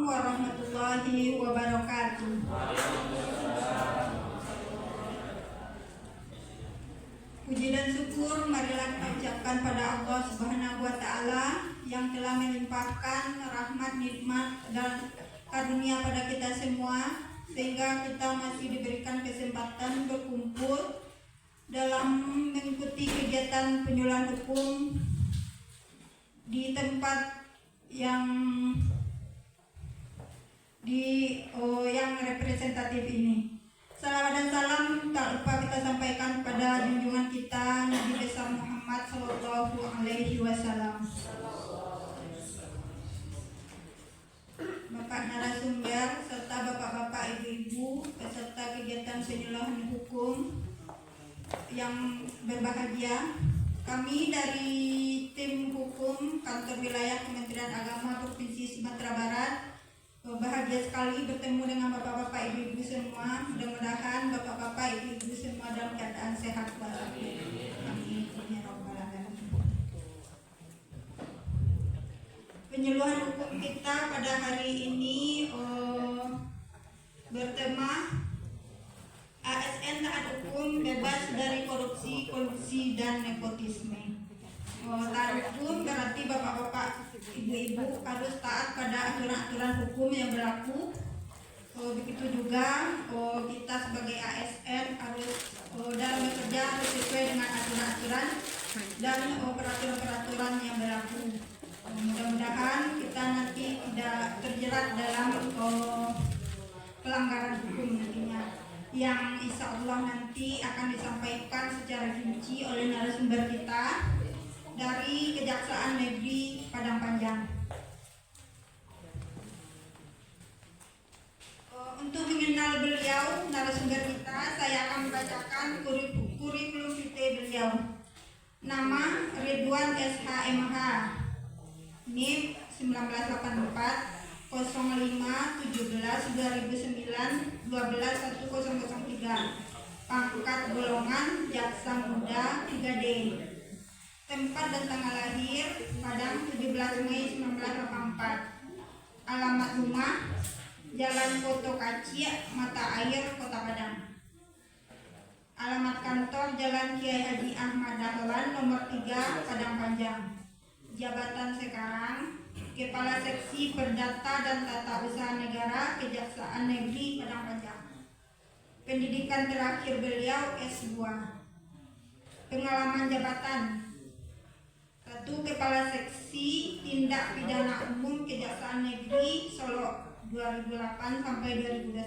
warahmatullahi wabarakatuh. Puji dan syukur marilah kita ucapkan pada Allah Subhanahu wa Ta'ala yang telah melimpahkan rahmat, nikmat, dan karunia pada kita semua, sehingga kita masih diberikan kesempatan berkumpul dalam mengikuti kegiatan penyuluhan hukum di tempat yang yang representatif ini. Salawat dan salam tak lupa kita sampaikan pada junjungan kita Nabi besar Muhammad Sallallahu Alaihi Wasallam. Bapak narasumber serta bapak-bapak, ibu-ibu peserta kegiatan penyuluhan hukum yang berbahagia, kami dari tim hukum kantor wilayah Kementerian Agama Provinsi Sumatera Barat bahagia sekali bertemu dengan bapak-bapak, ibu-ibu semua. Mudah-mudahan bapak-bapak, ibu-ibu semua dalam keadaan sehat walafiat. Amin ya rabbal alamin. Penyuluhan hukum kita pada hari ini bertema ASN taat hukum bebas dari korupsi, kolusi, dan nepotisme. Taat hukum berarti bapak-bapak, ibu-ibu harus taat pada aturan-aturan hukum yang berlaku. Begitu juga kita sebagai ASN harus dalam bekerja harus sesuai dengan aturan-aturan dan peraturan-peraturan yang berlaku. Mudah-mudahan kita nanti tidak terjerat dalam pelanggaran hukum nantinya, yang insya Allah nanti akan disampaikan secara rinci oleh narasumber kita dari Kejaksaan Negeri Padang Panjang. Untuk mengenal beliau, narasumber kita, saya akan membacakan kurikulum vitae beliau. Nama Ridwan SHMH, NIM 1984 05 17 2009 12 1003, pangkat golongan Jaksa Muda 3D. Tempat dan tanggal lahir Padang 17 Mei 1984. Alamat rumah Jalan Koto Kaci, Mata Air, Kota Padang. Alamat kantor Jalan Kiai Haji Ahmad Dahlan nomor 3, Padang Panjang. Jabatan sekarang Kepala Seksi Perdata dan Tata Usaha Negara Kejaksaan Negeri Padang Panjang. Pendidikan terakhir beliau S2. Pengalaman jabatan: 1. Kepala Seksi Tindak Pidana Umum Kejaksaan Negeri Solo 2008 sampai 2021. 2.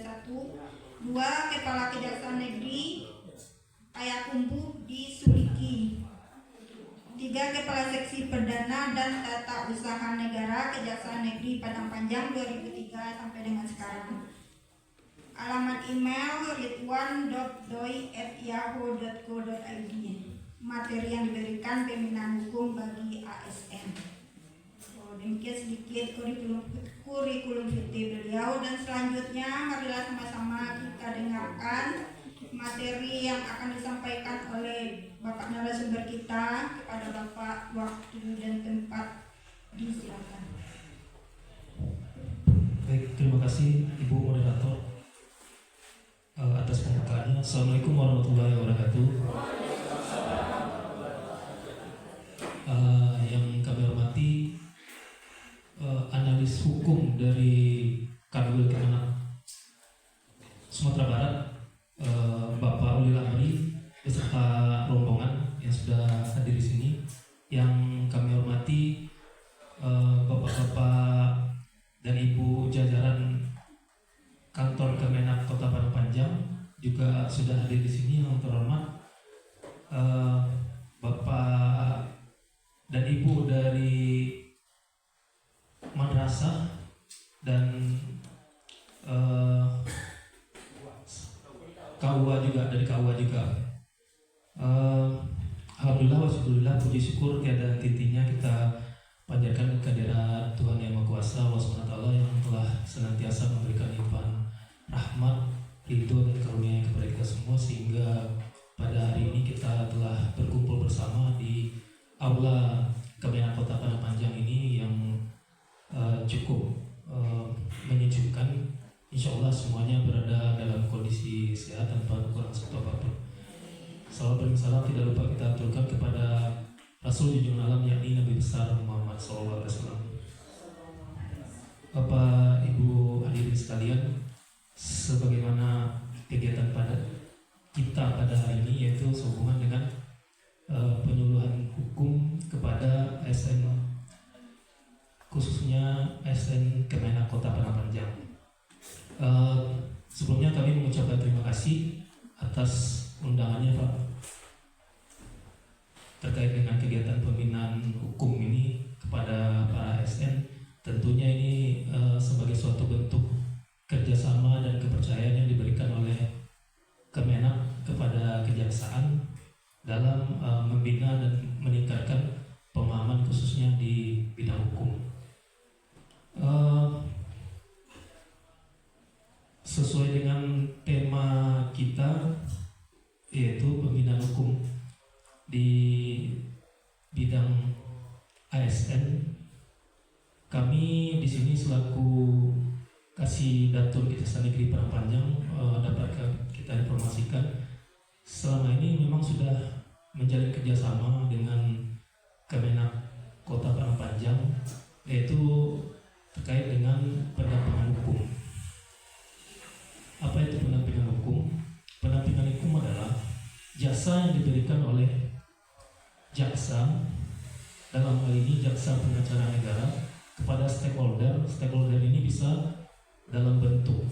Kepala Kejaksaan Negeri Payakumbuh di Suliki. 3. Kepala Seksi Perdana dan Tata Usaha Negara Kejaksaan Negeri Padang Panjang 2003 sampai dengan sekarang. Alamat email ridwan.doi@yahoo.co.id. Materi yang diberikan pembinaan hukum bagi ASN. Demikian sedikit kurikulum vitae beliau, dan selanjutnya marilah sama-sama kita dengarkan materi yang akan disampaikan oleh Bapak narasumber kita. Kepada Bapak, waktu dan tempat disilakan. Baik, terima kasih Ibu Moderator atas pembukaannya. Assalamualaikum warahmatullahi wabarakatuh. Yang kami hormati analis hukum dari Kanwil Kemenak Sumatera Barat, Bapak Ulil Amri beserta rombongan yang sudah hadir di sini. Yang kami hormati bapak-bapak dan ibu jajaran kantor Kemenak Kota Padang Panjang juga sudah hadir di sini. Yang terhormat bapak dan ibu dari madrasah dan KUA juga, dari KUA juga. Alhamdulillah wasyukurillah, puji syukur tiada hentinya kita panjatkan kehadirat Tuhan Yang Maha Kuasa Allah SWT yang telah senantiasa memberikan limpahan rahmat, ridho dan karunia kepada kita semua, sehingga pada hari ini kita telah berkumpul bersama di aula Kemenak Kota Padang Panjang ini yang cukup tanpa kurang satu apapun. Salawat dan salam tidak lupa kita aturkan kepada Rasul junjungan alam yakni Nabi besar Muhammad SAW. Bapak Ibu hadirin sekalian, sebagaimana kegiatan pada kita pada hari ini yaitu sehubungan dengan penyuluhan hukum kepada ASN, khususnya ASN Kemenak Kota Padang Panjang. Sebelumnya kami mengucapkan terima kasih atas undangannya Pak terkait dengan kegiatan pembinaan hukum ini kepada para ASN. Tentunya ini sebagai suatu bentuk kerjasama dan kepercayaan yang diberikan oleh Kemenak kepada kejaksaan dalam membina dan meningkatkan pemahaman khususnya di bidang hukum. Sesuai dengan tema kita yaitu pembinaan hukum di bidang ASN, kami di sini selaku Kasih Datul Kejaksaan Negeri Padang Panjang dapat kita informasikan selama ini memang sudah menjalin kerjasama dengan Kemenak Kota Padang Panjang, yaitu terkait dengan pendampingan hukum. Apa itu pendampingan hukum? Pendampingan hukum adalah jasa yang diberikan oleh jaksa, dalam hal ini jaksa pengacara negara, kepada stakeholder. Stakeholder ini bisa dalam bentuk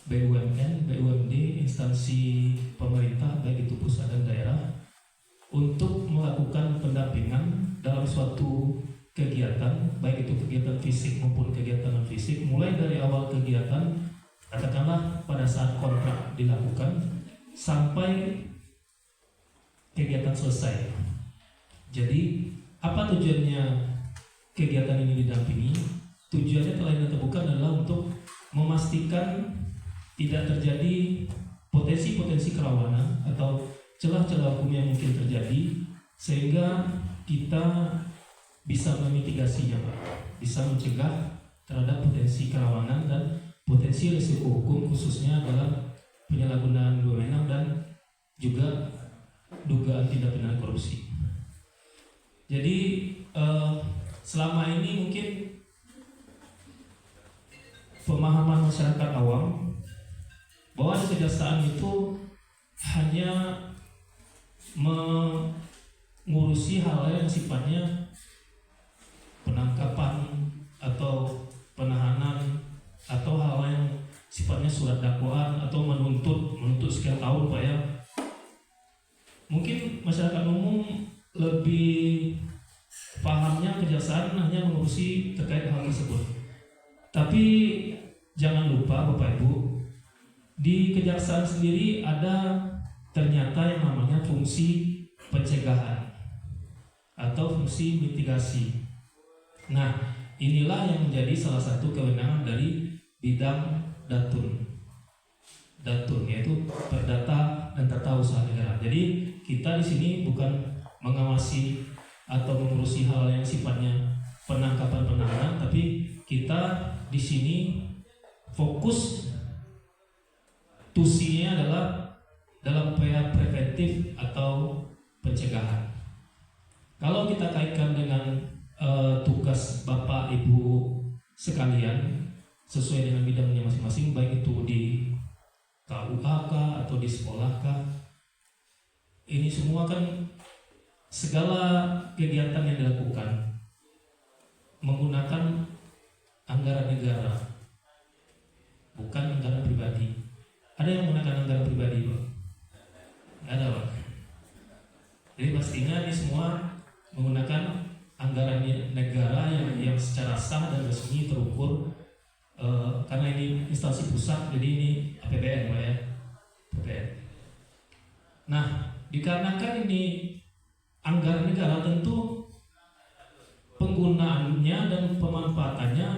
BUMN, BUMD, instansi pemerintah baik itu pusat dan daerah, untuk melakukan pendampingan dalam suatu kegiatan, baik itu kegiatan fisik maupun kegiatan non fisik, mulai dari awal kegiatan, katakanlah pada saat kontrak dilakukan sampai kegiatan selesai. Jadi apa tujuannya kegiatan ini didampingi? Tujuannya telah ditentukan adalah untuk memastikan tidak terjadi potensi-potensi kerawanan atau celah-celah hukum yang mungkin terjadi, sehingga kita bisa memitigasinya, bisa mencegah terhadap potensi kerawanan dan potensi risiko hukum, khususnya dalam penyalahgunaan wewenang dan juga dugaan tindak pidana korupsi. Jadi selama ini mungkin pemahaman masyarakat awam bahwa kejaksaan itu hanya mengurusi hal-hal yang sifatnya penangkapan atau penahanan atau hal yang sifatnya surat dakwaan atau menuntut sekian tahun Pak ya. Mungkin masyarakat umum lebih pahamnya kejaksaan hanya mengurusi terkait hal tersebut. Tapi jangan lupa Bapak Ibu, di kejaksaan sendiri ada ternyata yang namanya fungsi pencegahan atau fungsi mitigasi. Nah, inilah yang menjadi salah satu kewenangan dari bidang Datun, yaitu Perdata dan Tata Usaha Negara. Jadi kita di sini bukan mengawasi atau mengurusi hal yang sifatnya penangkapan penahanan, tapi kita di sini fokus tusinya adalah dalam upaya preventif atau pencegahan. Kalau kita kaitkan dengan tugas Bapak Ibu sekalian sesuai dengan bidangnya masing-masing, baik itu di KUA kah atau di sekolah kah, ini semua kan segala kegiatan yang dilakukan menggunakan anggaran negara, bukan anggaran pribadi. Ada yang menggunakan anggaran pribadi Pak? Nggak ada Pak. Jadi pastinya ini semua menggunakan anggaran negara yang secara sah dan resmi terukur, karena ini instansi pusat, jadi ini APBN Pak ya, APBN. Nah, dikarenakan ini anggaran negara, tentu penggunaannya dan pemanfaatannya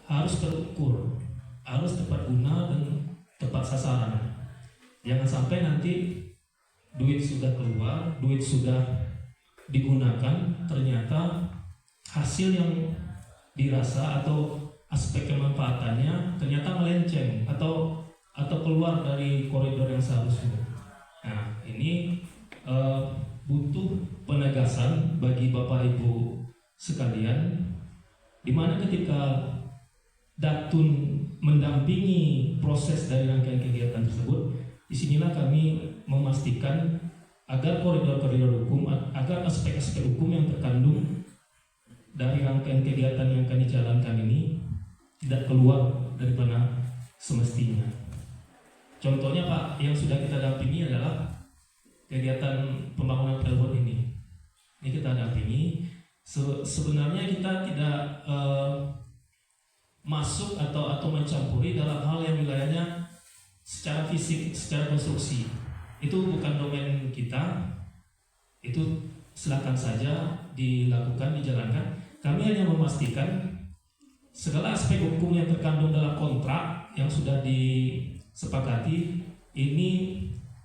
harus terukur, harus tepat guna dan tepat sasaran. Jangan sampai nanti duit sudah keluar, duit sudah digunakan, ternyata hasil yang dirasa atau aspek kemanfaatannya ternyata melenceng atau atau keluar dari koridor yang seharusnya. Nah, ini butuh penegasan bagi Bapak Ibu sekalian, di mana ketika Datun mendampingi proses dari rangkaian kegiatan tersebut, disinilah kami memastikan agar koridor-koridor hukum, agar aspek-aspek hukum yang terkandung dari rangkaian kegiatan yang akan dijalankan ini tidak keluar daripada semestinya. Contohnya Pak, yang sudah kita dampingi adalah kegiatan pembangunan plywood ini. Ini kita dampingi. Sebenarnya kita tidak masuk atau mencampuri dalam hal yang wilayahnya secara fisik, secara konstruksi. Itu bukan domain kita. Itu silakan saja dilakukan, dijalankan. Kami hanya memastikan segala aspek hukum yang terkandung dalam kontrak yang sudah disepakati ini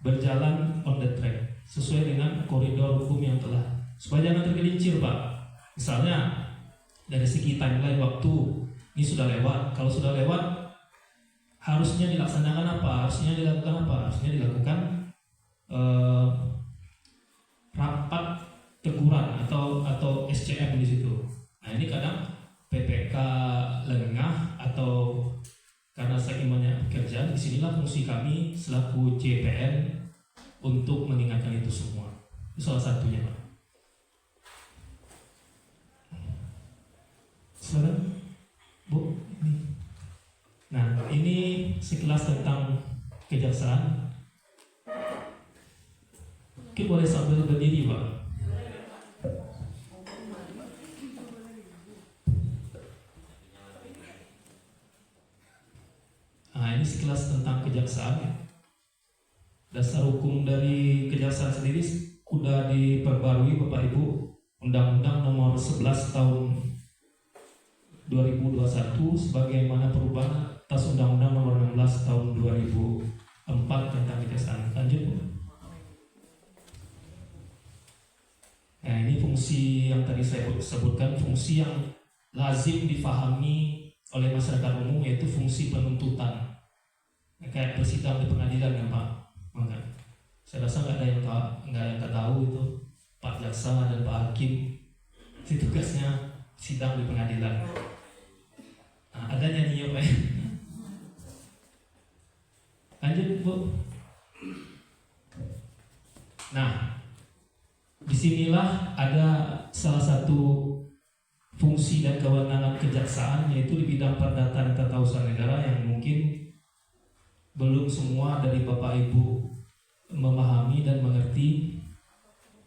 berjalan on the track sesuai dengan koridor hukum yang telah, supaya jangan tergelincir Pak. Misalnya dari segi timeline waktu ini sudah lewat, kalau sudah lewat harusnya dilaksanakan apa, harusnya dilakukan apa, harusnya dilakukan rapat teguran atau SCM di situ. Nah ini kadang PPK lengah atau karena saking banyak pekerjaan, disinilah fungsi kami selaku JPN untuk mengingatkan itu semua. Itu salah satunya Pak. Silakan Bu. Nah ini sekilas tentang kejaksaan. Oke, boleh sambil berdiri Pak. Nah ini sekilas tentang kejaksaan. Dasar hukum dari kejaksaan sendiri sudah diperbarui Bapak Ibu, Undang-Undang Nomor 11 Tahun 2021 sebagaimana perubahan atas Undang-Undang Nomor 16 Tahun 2004 tentang kejaksaan. Lanjut Bu. Nah ini fungsi yang tadi saya sebutkan, fungsi yang lazim difahami oleh masyarakat umum, yaitu fungsi penuntutan. Kayak bersidang di pengadilan ya Pak. Maka saya rasa nggak ada yang tahu itu Pak Jaksa dan Pak Hakim itu tugasnya sidang di pengadilan. Nah, ada nyanyi Pak. Lanjut Bu. Nah, disinilah ada salah satu fungsi dan kewenangan kejaksaan, yaitu di bidang perdata dan tata usaha negara yang mungkin belum semua dari Bapak Ibu memahami dan mengerti,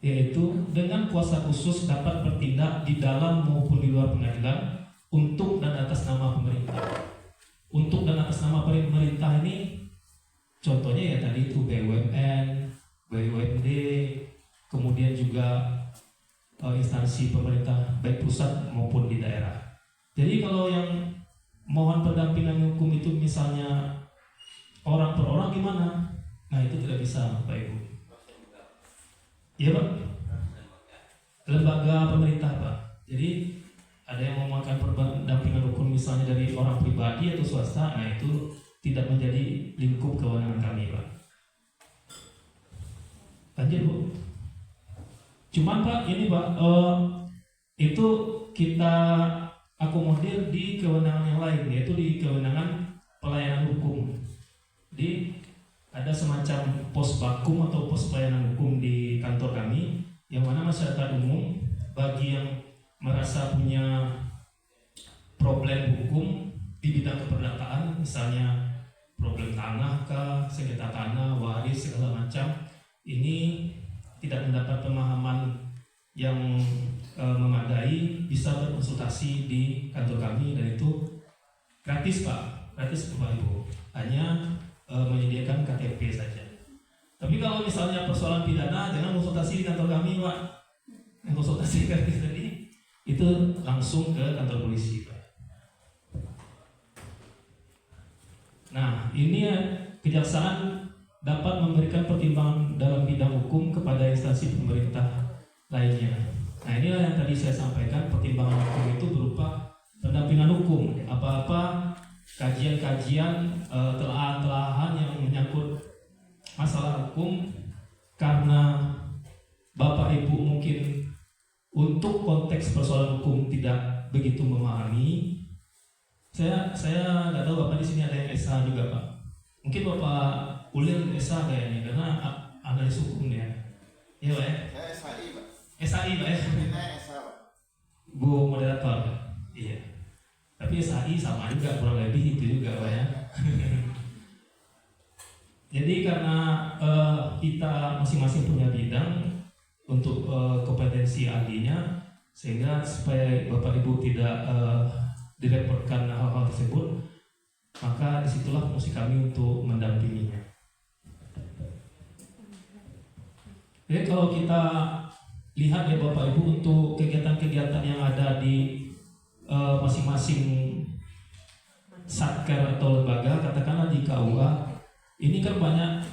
yaitu dengan kuasa khusus dapat bertindak di dalam maupun di luar pengadilan untuk dan atas nama pemerintah. Untuk dan atas nama pemerintah ini contohnya ya tadi itu BUMN, BUMD, kemudian juga instansi pemerintah baik pusat maupun di daerah. Jadi kalau yang mohon pendampingan hukum itu misalnya orang per orang gimana? Nah itu tidak bisa Bapak Ibu. Iya Pak? Lembaga pemerintah Pak. Jadi ada yang memohonkan pendampingan hukum misalnya dari orang pribadi atau swasta, nah itu tidak menjadi lingkup kewenangan kami Pak. Lanjut Bu. Cuman Pak ini Pak, itu kita akomodir di kewenangan yang lain, yaitu di kewenangan pelayanan hukum. Jadi ada semacam pos bakum atau pos pelayanan hukum di kantor kami, yang mana masyarakat umum bagi yang merasa punya problem hukum di bidang keperdataan, misalnya problem tanah kah, sengketa tanah, waris segala macam, ini tidak mendapat pemahaman yang memadai, bisa berkonsultasi di kantor kami, dan itu gratis Pak, gratis Bapak Ibu, hanya menyediakan KTP saja. Tapi kalau misalnya persoalan pidana, jangan konsultasi di kantor kami Pak, yang konsultasi gratis tadi itu langsung ke kantor polisi Pak. Nah ini kejaksaan dapat memberikan pertimbangan dalam bidang hukum kepada instansi pemerintah lainnya. Nah inilah yang tadi saya sampaikan, pertimbangan hukum itu berupa pendampingan hukum. Apa-apa kajian-kajian, telaah-telahan yang menyangkut masalah hukum, karena Bapak Ibu mungkin untuk konteks persoalan hukum tidak begitu memahami. Saya nggak tahu Bapak di sini ada yang SA juga Pak. Mungkin Bapak Ulil SA kayaknya karena analis hukum ya. Iya Pak ya? Saya SAI Pak. SAI Pak ya? Saya SA Pak. Bu moderator Pak. Iya. Tapi SAI sama juga kurang lebih itu juga Pak ya. Jadi karena kita masing-masing punya bidang untuk kompetensi ahlinya, sehingga supaya Bapak Ibu tidak direpotkan hal-hal tersebut, maka disitulah fungsi kami untuk mendampinginya. Jadi kalau kita lihat ya Bapak Ibu, untuk kegiatan-kegiatan yang ada di masing-masing satker atau lembaga, katakanlah di KUA, ini kan banyak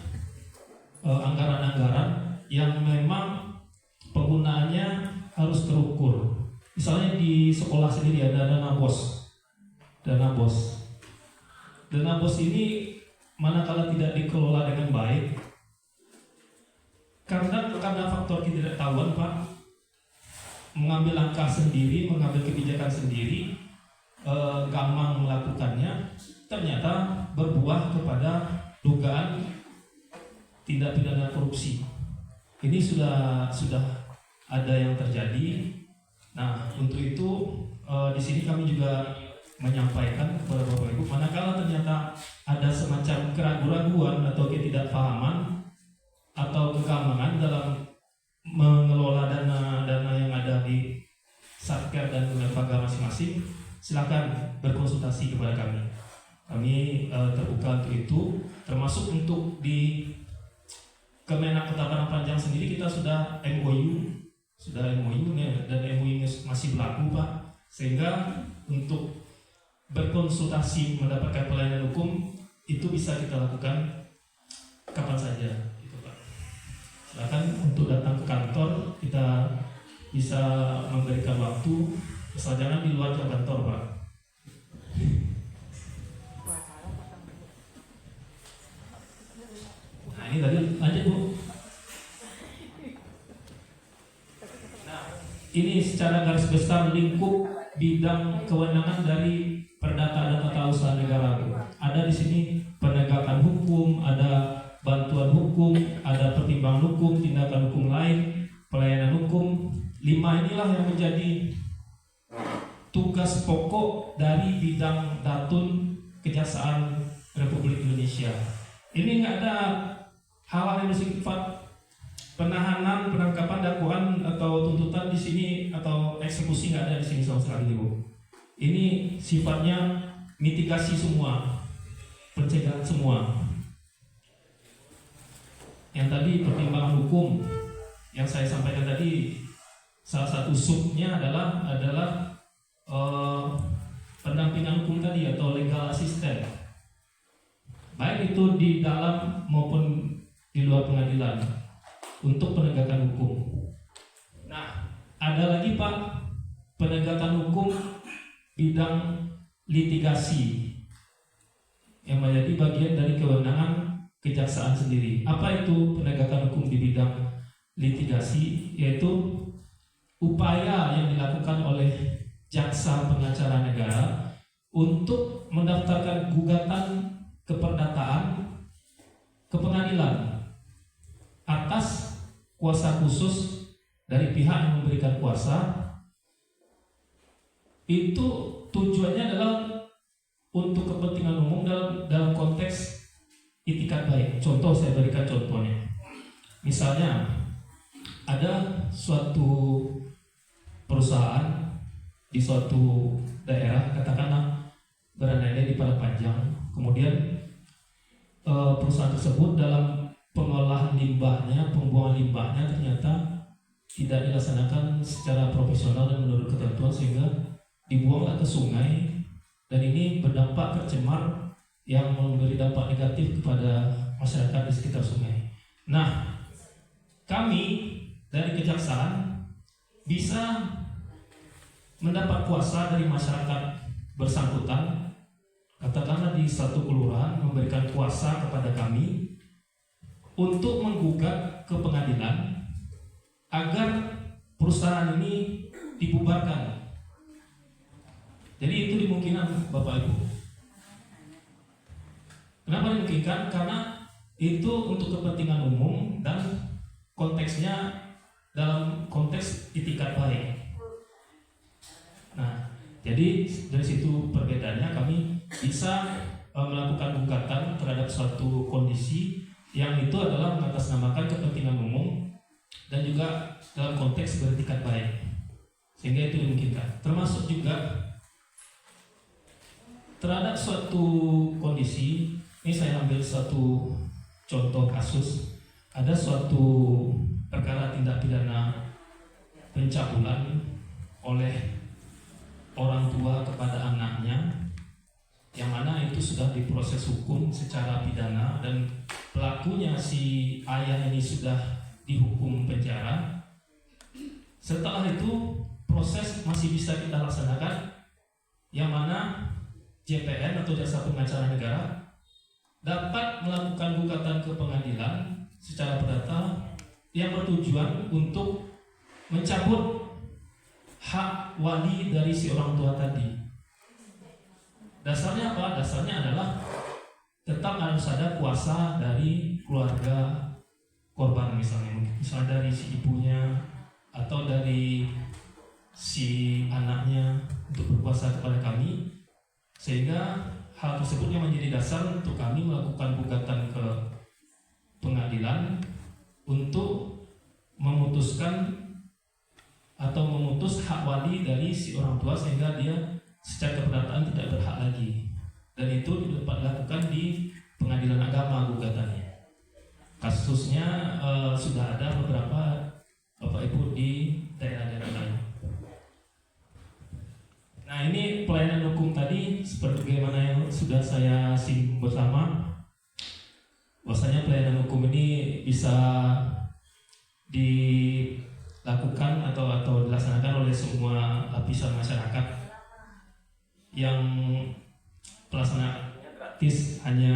anggaran-anggaran yang memang penggunaannya harus terukur. Misalnya di sekolah sendiri ada dana bos. Dana bos ini manakala tidak dikelola dengan baik, karena faktor ketidaktahuan Pak, mengambil langkah sendiri, mengambil kebijakan sendiri, gampang melakukannya, ternyata berbuah kepada dugaan tindak pidana korupsi. Ini sudah ada yang terjadi. Nah, untuk itu di sini kami juga menyampaikan kepada Bapak Ibu, manakala ternyata ada semacam keraguan-raguan atau ketidakpahaman atau kegamangan dalam mengelola dana yang ada di satker dan lembaga masing-masing, silakan berkonsultasi kepada kami. Kami terbuka untuk itu, termasuk untuk di Kemenak Kota Padang Panjang sendiri kita sudah MOU nih, dan MOU masih berlaku Pak, sehingga untuk berkonsultasi mendapatkan pelayanan hukum itu bisa kita lakukan kapan saja gitu Pak. Silakan untuk datang ke kantor, kita bisa memberikan waktu, asal jangan di luar kantor Pak. Nah ini tadi lanjut Bu. Nah ini secara garis besar lingkup bidang kewenangan dari Perdata dan Tata Usaha Negara Bu. Ada di sini penegakan hukum, ada bantuan hukum, ada pertimbangan hukum, tindakan hukum lain, pelayanan hukum. 5 inilah yang menjadi tugas pokok dari bidang Datun Kejaksaan Republik Indonesia. Ini nggak ada hal-hal yang bersifat penahanan, penangkapan, dakwaan atau tuntutan di sini atau eksekusi, nggak ada di sini sama sekali Bu. Ini sifatnya mitigasi semua, pencegahan semua. Yang tadi pertimbangan hukum yang saya sampaikan tadi, salah satu subnya adalah pendampingan hukum tadi atau legal assistant, baik itu di dalam maupun di luar pengadilan untuk penegakan hukum. Nah, ada lagi Pak, penegakan hukum bidang litigasi yang menjadi bagian dari kewenangan kejaksaan sendiri. Apa itu penegakan hukum di bidang litigasi? Yaitu upaya yang dilakukan oleh jaksa pengacara negara untuk mendaftarkan gugatan keperdataan ke pengadilan atas kuasa khusus dari pihak yang memberikan kuasa. Itu tujuannya adalah untuk kepentingan umum dalam konteks itikat baik. Contoh, saya berikan contohnya. Misalnya ada suatu perusahaan di suatu daerah, katakanlah berada di Padang Panjang. Kemudian perusahaan tersebut dalam pengolahan limbahnya, pembuangan limbahnya ternyata tidak dilaksanakan secara profesional dan menurut ketentuan, sehingga dibuanglah ke sungai, dan ini berdampak tercemar yang memberi dampak negatif kepada masyarakat di sekitar sungai. Nah, kami dari kejaksaan bisa mendapat kuasa dari masyarakat bersangkutan, katakanlah di satu kelurahan memberikan kuasa kepada kami untuk menggugat ke pengadilan agar perusahaan ini dibubarkan. Jadi itu dimungkinkan Bapak Ibu. Kenapa dimungkinkan? Karena itu untuk kepentingan umum dan konteksnya dalam konteks itikat baik. Nah, jadi dari situ perbedaannya kami bisa melakukan gugatan terhadap suatu kondisi yang itu adalah mengatasnamakan kepentingan umum dan juga dalam konteks beretikat baik, sehingga itu dimungkinkan. Termasuk juga terhadap suatu kondisi, ini saya ambil satu contoh kasus, ada suatu perkara tindak pidana pencabulan oleh orang tua kepada anaknya, yang mana itu sudah diproses hukum secara pidana dan pelakunya si ayah ini sudah dihukum penjara. Setelah itu proses masih bisa kita laksanakan, yang mana JPN atau Jasa Pengacara Negara dapat melakukan gugatan ke pengadilan secara perdata yang bertujuan untuk mencabut hak wali dari si orang tua tadi. Dasarnya apa? Dasarnya adalah tetap harus ada kuasa dari keluarga korban, misalnya dari si ibunya atau dari si anaknya untuk berkuasa kepada kami, sehingga hal tersebut yang menjadi dasar untuk kami melakukan gugatan ke pengadilan untuk memutuskan atau memutus hak wali dari si orang tua, sehingga dia secara keperdataan tidak berhak lagi, dan itu dapat dilakukan di pengadilan agama gugatannya. Kasusnya sudah ada beberapa Bapak Ibu di daerah-daerah lain. Nah, ini pelayanan hukum tadi seperti bagaimana yang sudah saya singgung bersama, bahwasanya pelayanan hukum ini bisa dilakukan atau dilaksanakan oleh semua lapisan masyarakat. Yang pelaksanaannya gratis, hanya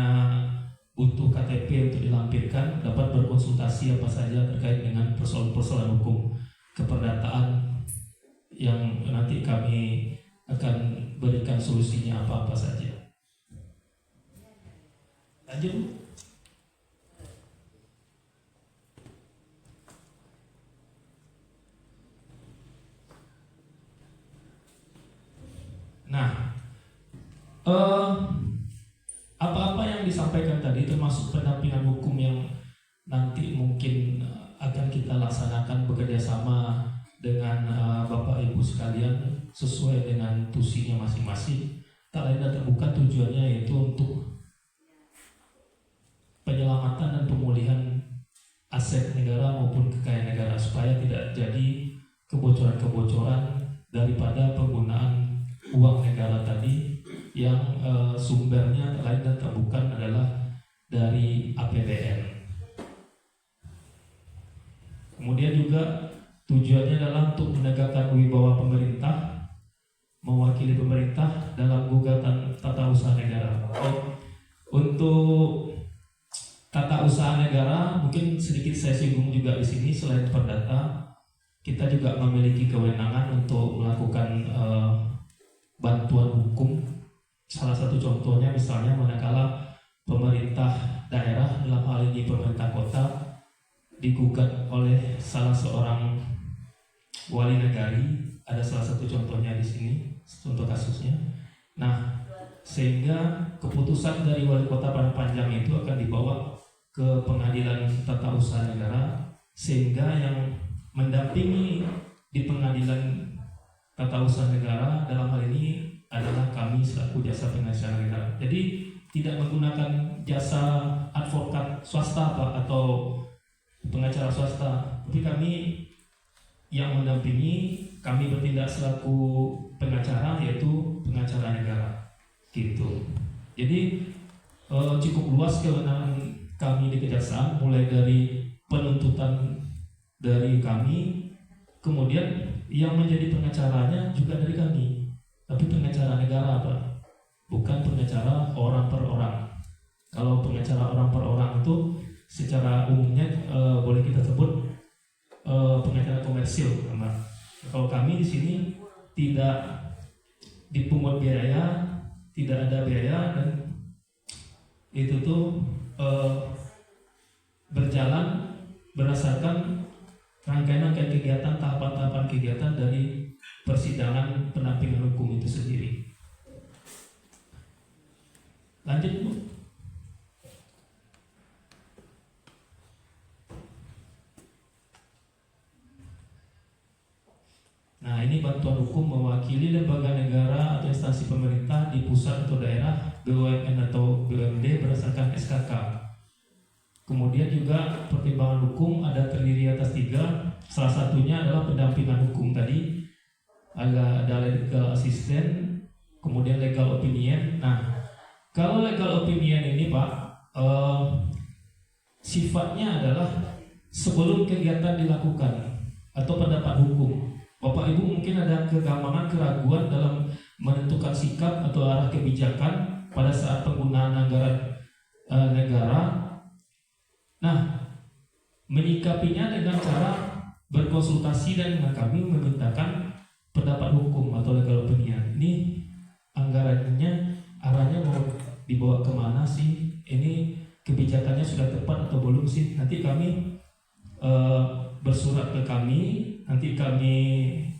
butuh KTP untuk dilampirkan, dapat berkonsultasi apa saja terkait dengan persoalan-persoalan hukum keperdataan yang nanti kami akan berikan solusinya apa-apa saja. Lanjut. Nah, apa-apa yang disampaikan tadi termasuk pendampingan hukum yang nanti mungkin akan kita laksanakan bekerja sama dengan Bapak Ibu sekalian sesuai dengan tusinya masing-masing. Tak lain dan tak bukan tujuannya yaitu untuk penyelamatan dan pemulihan aset negara maupun kekayaan negara, supaya tidak jadi kebocoran-kebocoran daripada penggunaan uang negara tadi yang sumbernya tak lain dan tak bukan adalah dari APBN. Kemudian juga tujuannya adalah untuk menegakkan wibawa pemerintah, mewakili pemerintah dalam gugatan tata usaha negara. Untuk tata usaha negara mungkin sedikit saya singgung juga di sini. Selain perdata, kita juga memiliki kewenangan untuk melakukan bantuan hukum. Salah satu contohnya misalnya manakala pemerintah daerah, dalam hal ini pemerintah kota, digugat oleh salah seorang wali negari, ada salah satu contohnya di sini, contoh kasusnya. Nah, sehingga keputusan dari wali kota Padang Panjang itu akan dibawa ke pengadilan tata usaha negara, sehingga yang mendampingi di pengadilan tata usaha negara dalam hal ini adalah kami selaku Jasa Pengacara Negara. Jadi tidak menggunakan jasa advokat swasta atau pengacara swasta, tapi kami yang mendampingi, kami bertindak selaku pengacara, yaitu pengacara negara gitu. Jadi cukup luas kewenangan kami di kejaksaan, mulai dari penuntutan dari kami, kemudian yang menjadi pengacaranya juga dari kami. Tapi pengacara negara apa? bukan pengacara orang per orang. Kalau pengacara orang per orang itu secara umumnya boleh kita sebut pengacara komersil. Kalau kami di sini tidak dipungut biaya, tidak ada biaya, dan itu tuh berjalan berdasarkan rangkaian kegiatan, tahapan-tahapan kegiatan dari persidangan pendampingan hukum itu sendiri. Lanjut, Bu. Nah, ini bantuan hukum mewakili lembaga negara atau instansi pemerintah di pusat atau daerah, BUMN atau BUMD berdasarkan SKK. Kemudian juga pertimbangan hukum ada terdiri atas 3. Salah satunya adalah pendampingan hukum tadi, ada legal assistant, kemudian legal opinion. Nah, kalau legal opinion ini Pak, sifatnya adalah sebelum kegiatan dilakukan atau pendapat hukum. Bapak Ibu mungkin ada kegampangan, keraguan dalam menentukan sikap atau arah kebijakan pada saat penggunaan anggaran negara. Nah, menyikapinya dengan cara berkonsultasi dan dengan kami memintakan pendapat hukum atau legal opinion. Ini anggarannya, arahnya mau dibawa kemana sih? Ini kebijakannya sudah tepat atau belum sih? Nanti kami bersurat ke kami, nanti kami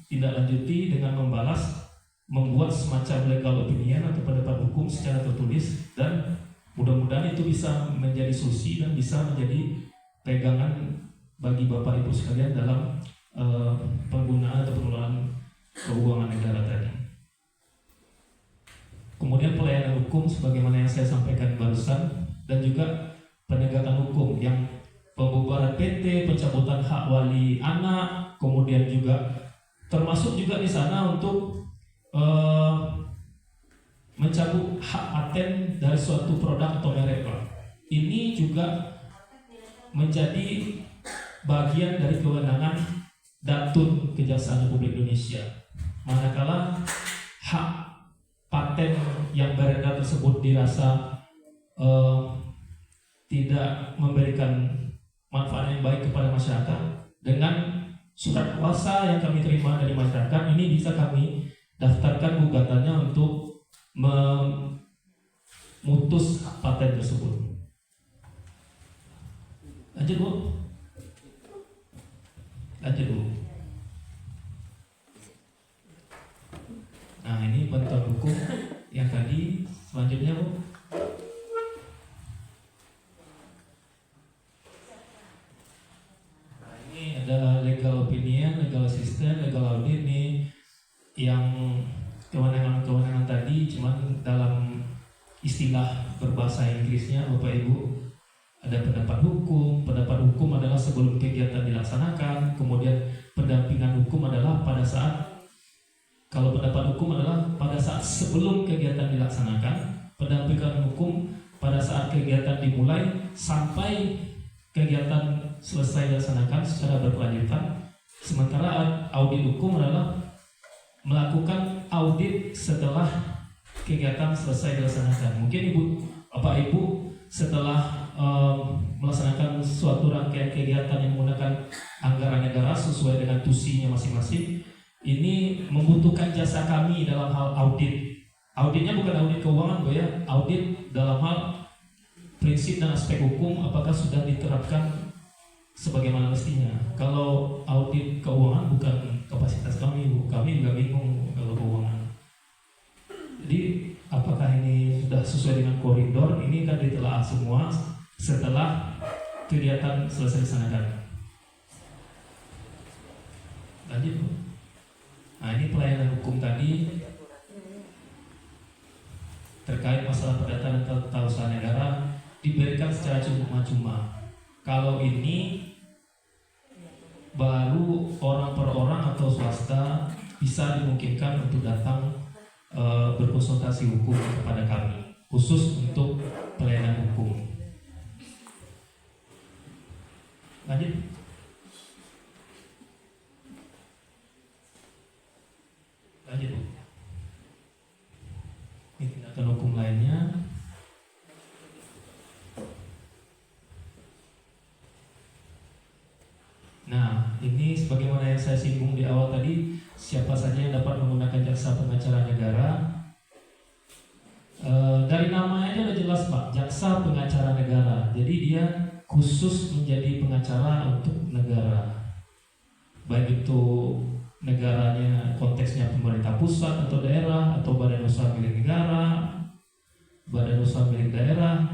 tindak lanjuti dengan membuat semacam legal opinion atau pendapat hukum secara tertulis, dan mudah-mudahan itu bisa menjadi solusi dan bisa menjadi pegangan bagi Bapak Ibu sekalian dalam penggunaan atau pengelolaan keuangan negara tadi. Kemudian pelayanan hukum sebagaimana yang saya sampaikan barusan, dan juga penegakan hukum yang pembubaran PT, pencabutan hak wali anak, kemudian juga termasuk juga di sana untuk mencabut hak paten dari suatu produk atau merek. Ini juga menjadi bagian dari kewenangan Datun Kejaksaan Republik Indonesia. Manakala hak paten yang beredar tersebut dirasa tidak memberikan manfaat yang baik kepada masyarakat, dengan surat kuasa yang kami terima dari masyarakat ini bisa kami daftarkan gugatannya untuk memutus paten tersebut. Lanjut, Bu. Lanjut, Bu. Nah, ini bantuan hukum yang tadi. Selanjutnya, Bu. Ada legal opinion, legal assistant, legal audit nih, yang kewenangan tadi cuman dalam istilah berbahasa Inggrisnya Bapak Ibu. Ada pendapat hukum adalah sebelum kegiatan dilaksanakan, kemudian pendampingan hukum adalah pada saat, kalau pendapat hukum adalah pada saat sebelum kegiatan dilaksanakan, pendampingan hukum pada saat kegiatan dimulai sampai kegiatan selesai dilaksanakan secara berkelanjutan. Sementara audit hukum adalah melakukan audit setelah kegiatan selesai dilaksanakan. Mungkin Bapak Ibu setelah melaksanakan suatu rangkaian kegiatan yang menggunakan anggaran negara sesuai dengan tusinya masing-masing, ini membutuhkan jasa kami dalam hal audit. Auditnya bukan audit keuangan, Bu ya, audit dalam hal prinsip dan aspek hukum apakah sudah diterapkan sebagaimana mestinya. Kalau audit keuangan bukan kapasitas kami, Bu. Kami juga bingung kalau keuangan. Jadi apakah ini sudah sesuai dengan koridor? Ini kan ditelaah semua setelah kegiatan selesai dilaksanakan. Lanjut, Bu. Nah, ini pelayanan hukum tadi terkait masalah perdata dan tata usaha negara diberikan secara cuma-cuma. Kalau ini baru orang per orang atau swasta bisa dimungkinkan untuk datang berkonsultasi hukum kepada kami, khusus untuk pelayanan hukum. Lanjut. Lanjut. Ini tindakan hukum ini sebagaimana yang saya singgung di awal tadi, siapa saja yang dapat menggunakan jasa pengacara negara. Dari namanya aja udah jelas Pak, jaksa pengacara negara. Jadi dia khusus menjadi pengacara untuk negara. Baik itu negaranya konteksnya pemerintah pusat atau daerah, atau badan usaha milik negara, badan usaha milik daerah,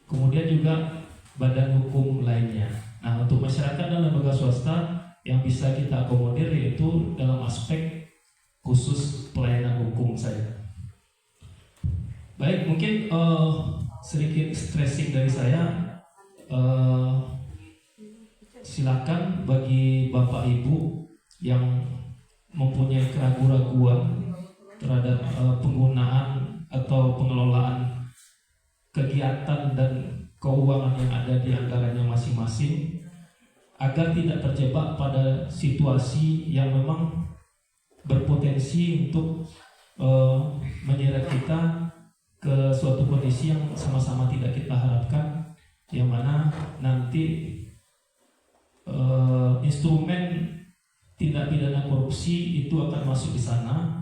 kemudian juga badan hukum lainnya. Nah, untuk masyarakat dan lembaga swasta yang bisa kita akomodir yaitu dalam aspek khusus pelayanan hukum saja. Baik, mungkin sedikit stressing dari saya. Silakan bagi Bapak Ibu yang mempunyai keraguan-keraguan terhadap penggunaan atau pengelolaan kegiatan dan keuangan yang ada di anggarannya masing-masing, agar tidak terjebak pada situasi yang memang berpotensi untuk menyeret kita ke suatu kondisi yang sama-sama tidak kita harapkan, yang mana nanti instrumen tindak pidana korupsi itu akan masuk di sana.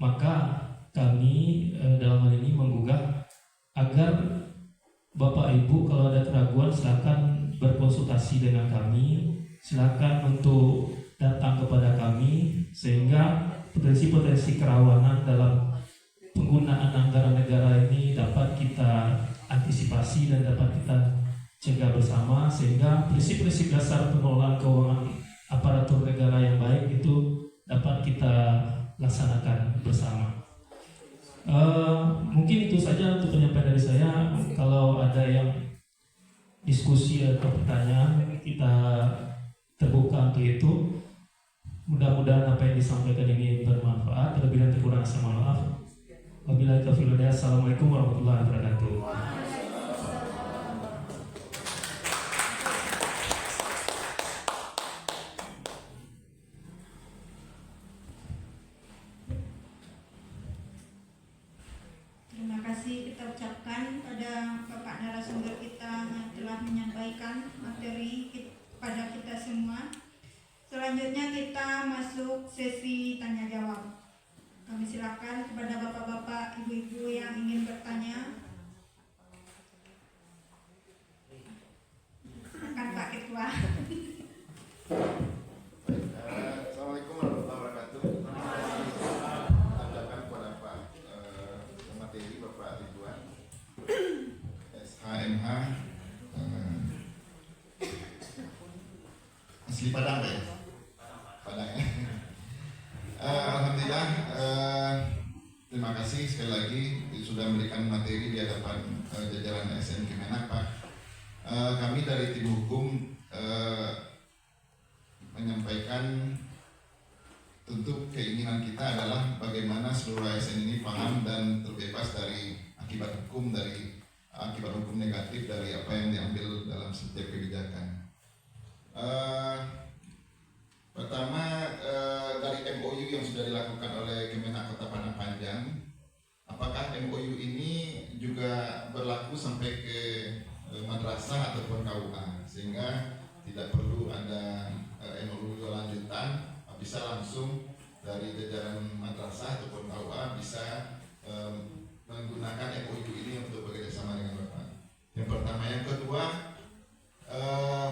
Maka kami dalam hal ini menggugah agar Bapak Ibu kalau ada keraguan silakan berkonsultasi dengan kami, silakan untuk datang kepada kami, sehingga potensi-potensi kerawanan dalam penggunaan anggaran negara ini dapat kita antisipasi dan dapat kita cegah bersama, sehingga prinsip-prinsip dasar pengelolaan keuangan aparatur negara yang baik itu dapat kita laksanakan bersama. Mungkin itu saja untuk penyampaian dari saya. Kalau ada yang diskusi atau pertanyaan, kita terbuka untuk itu. Mudah-mudahan apa yang disampaikan ini bermanfaat. Terlebih dan kurang saya mohon maaf. Wabillahi taufiq wal hidayah. Assalamualaikum warahmatullahi wabarakatuh. Terima kasih kita ucapkan pada Bapak narasumber kita yang telah menyampaikan materi kepada kita semua. Selanjutnya kita masuk sesi tanya jawab. Kami silakan kepada bapak-bapak, ibu-ibu yang ingin bertanya. Akan Pak Ketua. Assalamualaikum warahmatullahi wabarakatuh. Tanyakan kepada Pak materi Bapak Ridwan SHMH asli Padang ya? Padang ya. Alhamdulillah, terima kasih sekali lagi sudah memberikan materi di hadapan jajaran ASN Kemenak Pak. Kami dari tim hukum menyampaikan tentu keinginan kita adalah bagaimana seluruh ASN ini paham dan terbebas dari akibat hukum negatif dari apa yang diambil dalam setiap kebijakan. Pertama, dari MOU yang sudah dilakukan oleh Kemenak Kota Padang Panjang, apakah MOU ini juga berlaku sampai ke madrasah ataupun KUA, sehingga tidak perlu ada MOU lanjutan, bisa langsung dari jajaran madrasah ataupun KUA bisa menggunakan MOU ini untuk bekerjasama dengan Bapak. Yang pertama. Yang kedua,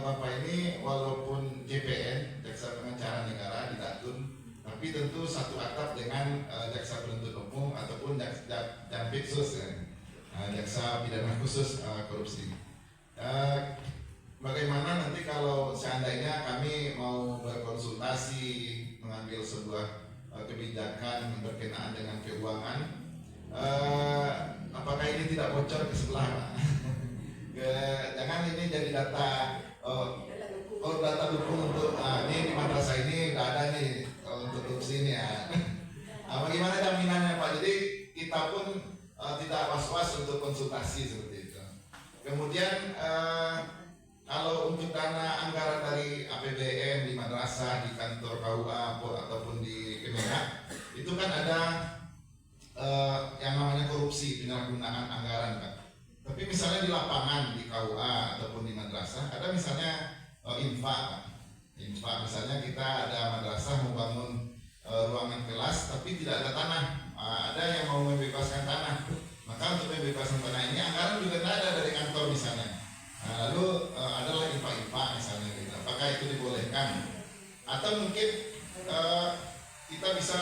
Bapak ini walaupun JPN, Jaksa Pengacara Negara di Datun, tapi tentu satu atap dengan Jaksa Penuntut Umum ataupun Jakpitsus, Jaksa Pidana Khusus Korupsi. Bagaimana nanti kalau seandainya kami mau berkonsultasi mengambil sebuah kebijakan berkenaan dengan keuangan, apakah ini tidak bocor ke sebelah Pak? Jangan ini jadi data data dukung untuk ini di madrasah ini udah ada nih untuk korupsi ini ya. Bagaimana jaminannya Pak? Jadi kita pun tidak was-was untuk konsultasi seperti itu. Kemudian kalau untuk dana anggaran dari APBN di madrasah, di kantor KUA ataupun di Kemenak, itu kan ada yang namanya korupsi, penyalahgunaan anggaran Pak. Tapi misalnya di lapangan, di KUA ataupun di madrasah, ada misalnya infak, IPA. Misalnya kita ada madrasah membangun ruangan kelas tapi tidak ada tanah. Ada yang mau membebaskan tanah, maka untuk membebaskan tanah ini anggaran juga tidak ada dari kantor misalnya. Lalu adalah IPA misalnya gitu. Apakah itu dibolehkan? Atau mungkin kita bisa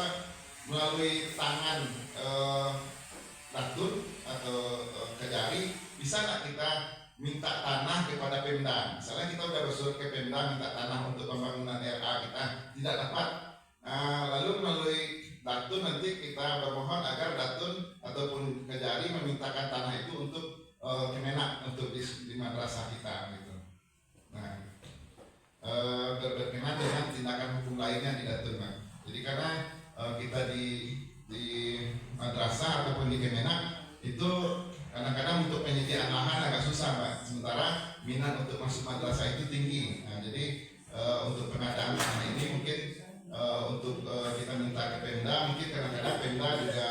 melalui tangan datun atau kejari, bisa nggak kita minta tanah kepada Pemda? Misalnya kita udah bersurat ke Pemda minta tanah untuk pembangunan RA, kita tidak dapat. Lalu melalui datun nanti kita bermohon agar datun ataupun kejari memintakan tanah itu untuk Kemenak untuk di madrasah kita gitu. Nah, berkenaan dengan tindakan hukum lainnya di datun, Pak. Jadi karena kita di madrasah ataupun di Kemenak itu kadang-kadang untuk penyediaan lahan agak susah, Pak. Sementara minat untuk masuk madrasah itu tinggi. Nah, jadi untuk pengadaan tanah ini mungkin untuk kita minta ke Pemda, mungkin kadang-kadang Pemda juga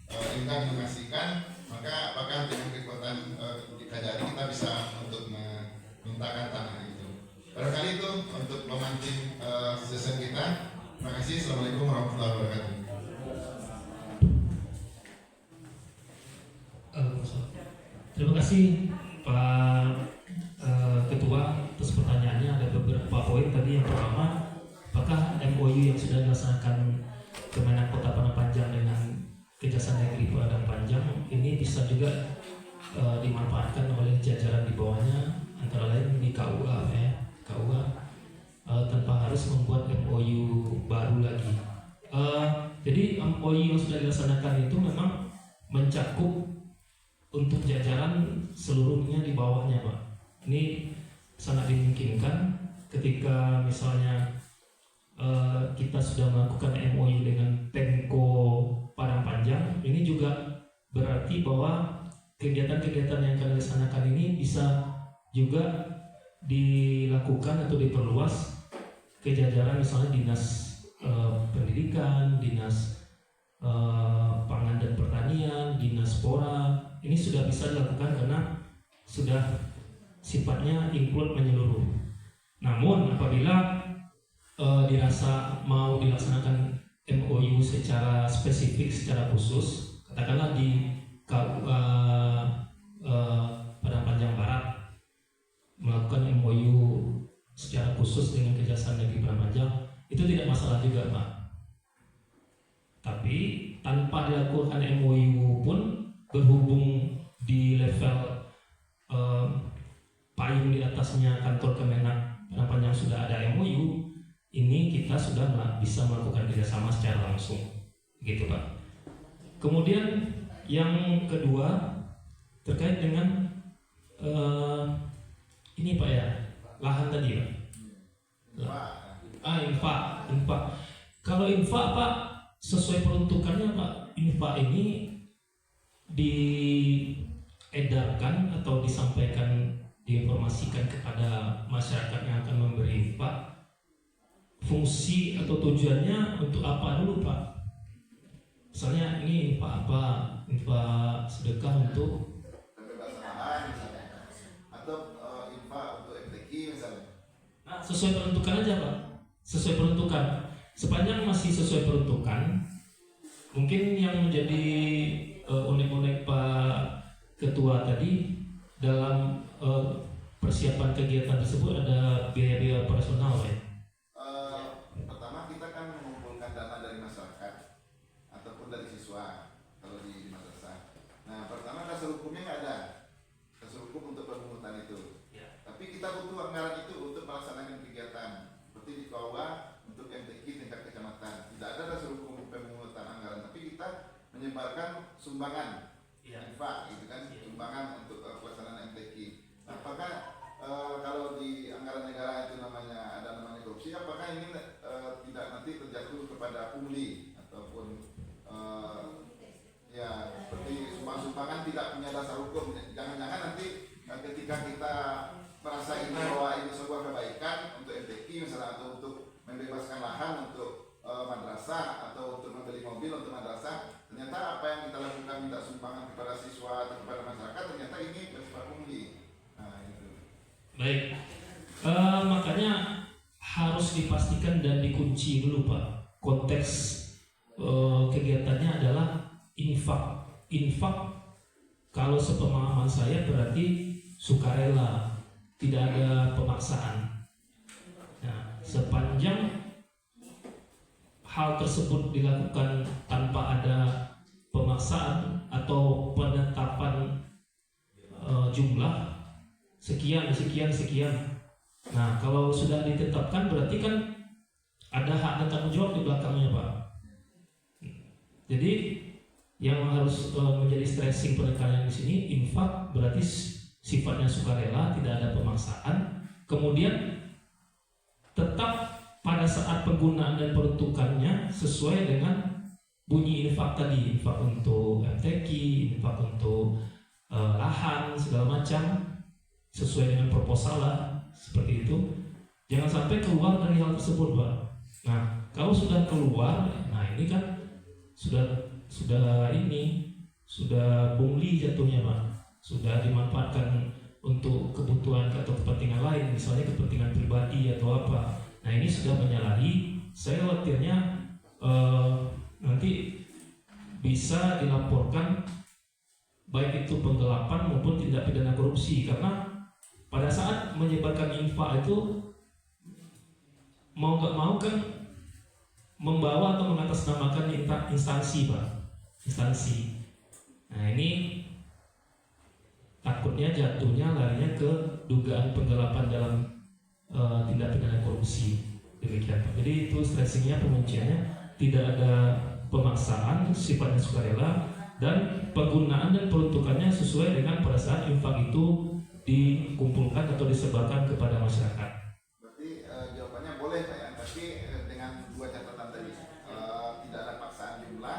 enggan mengasihkan. Maka apakah dengan kekuatan Kajari kita bisa untuk memintakan tanah itu? Barangkali itu untuk memancing sesi kita. Terima kasih. Assalamualaikum warahmatullahi wabarakatuh. Terima kasih Pak Ketua atas pertanyaannya. Ada beberapa poin tadi. Yang pertama, apakah MOU yang sudah dilaksanakan Kemenak Kota Padang Panjang dengan Kejaksaan Negeri Padang Panjang ini bisa juga dimanfaatkan oleh jajaran di bawahnya, antara lain di KUA tanpa harus membuat MOU baru lagi. Jadi MOU yang sudah dilaksanakan itu memang mencakup untuk jajaran seluruhnya di bawahnya, Pak. Ini sangat dimungkinkan ketika misalnya kita sudah melakukan MOU dengan Pemko Padang Panjang, ini juga berarti bahwa kegiatan-kegiatan yang akan dilaksanakan ini bisa juga dilakukan atau diperluas ke jajaran misalnya Dinas Pendidikan, Dinas Pangan dan Pertanian, Dinas Pora. Ini sudah bisa dilakukan karena sudah sifatnya include menyeluruh. Namun apabila dirasa mau dilaksanakan MOU secara spesifik, secara khusus, katakanlah di Padang Panjang Barat melakukan MOU secara khusus dengan Kejaksaan Negeri Padang Panjang, itu tidak masalah juga, Pak. Tapi tanpa dilakukan MOU pun, berhubung di level payung di atasnya kantor Kemenak Padang Panjang sudah ada MOU, ini kita sudah bisa melakukan kerjasama secara langsung, gitu Pak. Kemudian yang kedua terkait dengan ini Pak ya, lahan tadi Pak. Infak. Kalau infak Pak, sesuai peruntukannya Pak, infak ini diedarkan atau disampaikan, diinformasikan kepada masyarakat yang akan memberi infak. Fungsi atau tujuannya untuk apa dulu Pak? Misalnya ini infak apa? Infak sedekah untuk pembebasan lahan misalnya, atau infak untuk MTQ misalnya. Nah, sesuai peruntukan aja Pak. Sesuai peruntukan. Sepanjang masih sesuai peruntukan, mungkin yang menjadi unek-unek Pak Ketua tadi dalam persiapan kegiatan tersebut ada biaya-biaya operasional ya. Pertama kita kan mengumpulkan dana dari masyarakat ataupun dari siswa kalau di madrasah. Nah pertama dasar hukumnya nggak ada, dasar hukum untuk pemungutan itu. Ya. Tapi kita butuh anggaran itu untuk melaksanakan kegiatan seperti di KUA untuk MTQ tingkat kecamatan. Tidak ada dasar hukum pemungutan anggaran, tapi kita menyebarkan sumbangan, infak gitu kan, sumbangan untuk pelaksanaan MTQ. Nah, apakah kalau di anggaran negara itu namanya korupsi, apakah ini tidak nanti terjatuh kepada pungli ataupun ya seperti sumbangan tidak punya dasar hukum? Jangan-jangan nanti ketika kita merasa ini bahwa ini sebuah kebaikan untuk MTQ misalnya, atau untuk membebaskan lahan untuk madrasah atau untuk membeli mobil untuk madrasah, ternyata apa yang kita lakukan minta sumbangan kepada siswa atau kepada masyarakat ternyata ini bersifat pungli. Nah itu. Baik, makanya harus dipastikan dan dikunci dulu Pak. Konteks kegiatannya adalah infak. Infak kalau sepemahaman saya berarti sukarela, tidak ada pemaksaan. Nah, sepanjang hal tersebut dilakukan tanpa ada pemaksaan atau penetapan jumlah sekian. Nah, kalau sudah ditetapkan berarti kan ada hak dan tanggung jawab di belakangnya Pak. Jadi yang harus menjadi stressing penekanan di sini, infak berarti sifatnya sukarela, tidak ada pemaksaan. Kemudian tetap pada saat penggunaan dan peruntukannya sesuai dengan bunyi infak tadi, infak untuk MTQ, infak untuk lahan segala macam, sesuai dengan proposal lah, seperti itu. Jangan sampai keluar dari hal tersebut Pak. Nah, kalau sudah keluar, nah ini kan sudah bungli jatuhnya Pak. Sudah dimanfaatkan untuk kebutuhan atau kepentingan lain, misalnya kepentingan pribadi atau apa. Nah, ini sudah menyalahi. Saya khawatirnya nanti bisa dilaporkan baik itu penggelapan maupun tindak pidana korupsi, karena pada saat menyebarkan infak itu mau gak mau kan membawa atau mengatasnamakan instansi Pak, instansi. Nah, ini takutnya jatuhnya larinya ke dugaan penggelapan dalam tindak pidana korupsi, demikian Pak. Jadi itu stressingnya, pengunciannya tidak ada pemaksaan, sifatnya sukarela, dan penggunaan dan peruntukannya sesuai dengan pada saat infak itu dikumpulkan atau disebarkan kepada masyarakat. Berarti jawabannya boleh Pak ya, tapi dengan dua catatan tadi, tidak ada paksaan jumlah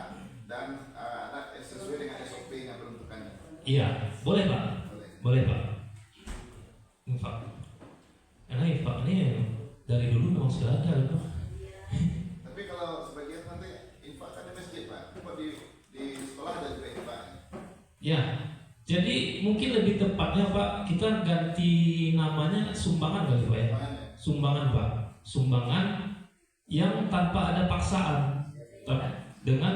dan ada sesuai dengan SOP yang peruntukannya. Iya, boleh Pak. Boleh Pak. Infak. Karena infak ini dari dulu memang sudah ada Pak. Tapi kalau sebagian nanti infak kan di masjid Pak, kok di sekolah ada juga infak? Ya. Jadi mungkin lebih tepatnya Pak, kita ganti namanya sumbangan kali Pak ya. Sumbangan Pak. Sumbangan yang tanpa ada paksaan, dengan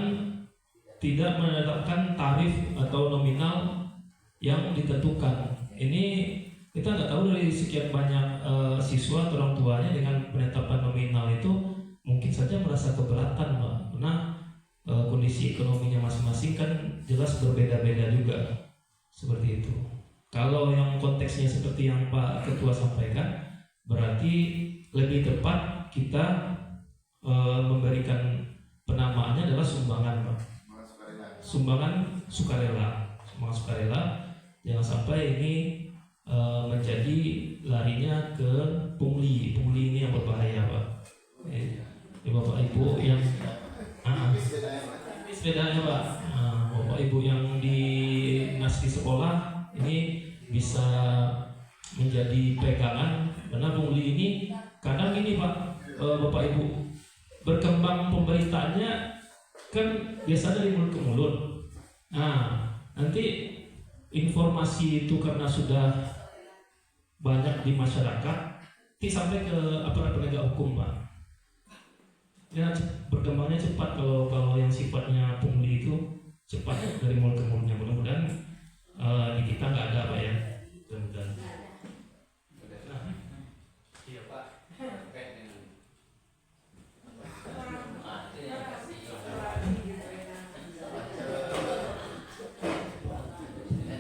tidak menetapkan tarif atau nominal yang ditentukan. Ini kita nggak tahu dari sekian banyak siswa atau orang tuanya dengan penetapan nominal itu mungkin saja merasa keberatan Pak, karena kondisi ekonominya masing-masing kan jelas berbeda-beda juga. Seperti itu. Kalau yang konteksnya seperti yang Pak Ketua sampaikan, berarti lebih tepat kita memberikan penamaannya adalah sumbangan Pak. Sumbangan sukarela. Sumbangan sukarela. Jangan sampai ini menjadi larinya ke pungli. Pungli ini yang berbahaya Pak. Bapak Ibu yang bedanya Pak. Bapak Ibu yang dinas di sekolah ini bisa menjadi pegangan, karena pungli ini kadang ini Pak, Bapak Ibu, berkembang pemberitaannya kan biasa dari mulut ke mulut. Nah, nanti informasi itu karena sudah banyak di masyarakat, sampai ke aparat penegak hukum Pak. Ya, berkembangnya cepat kalau yang sifatnya pungli itu cepat dari mulut ke mulutnya. Mudah-mudahan di kita nggak ada Pak ya. Mudah-mudahan. Iya Pak.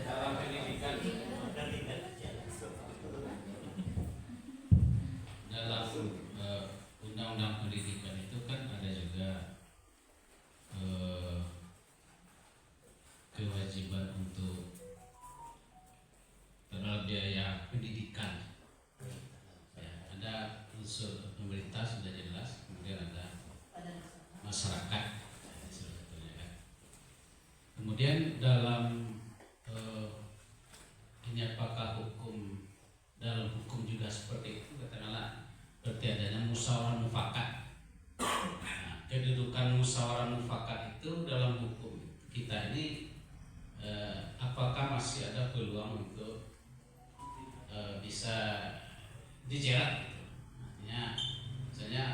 Dalam pendidikan, dalam undang-undang pendidikan itu kan ada juga kewajiban untuk terhadap biaya pendidikan. Ya, ada unsur pemerintah sudah jelas, kemudian ada masyarakat, kemudian dalam ini apakah hukum, dalam hukum juga seperti itu, katakanlah berarti adanya musyawarah mufakat. Nah, kedudukan musyawarah mufakat itu dalam hukum kita ini apakah masih ada peluang untuk bisa dijerat gitu. Artinya misalnya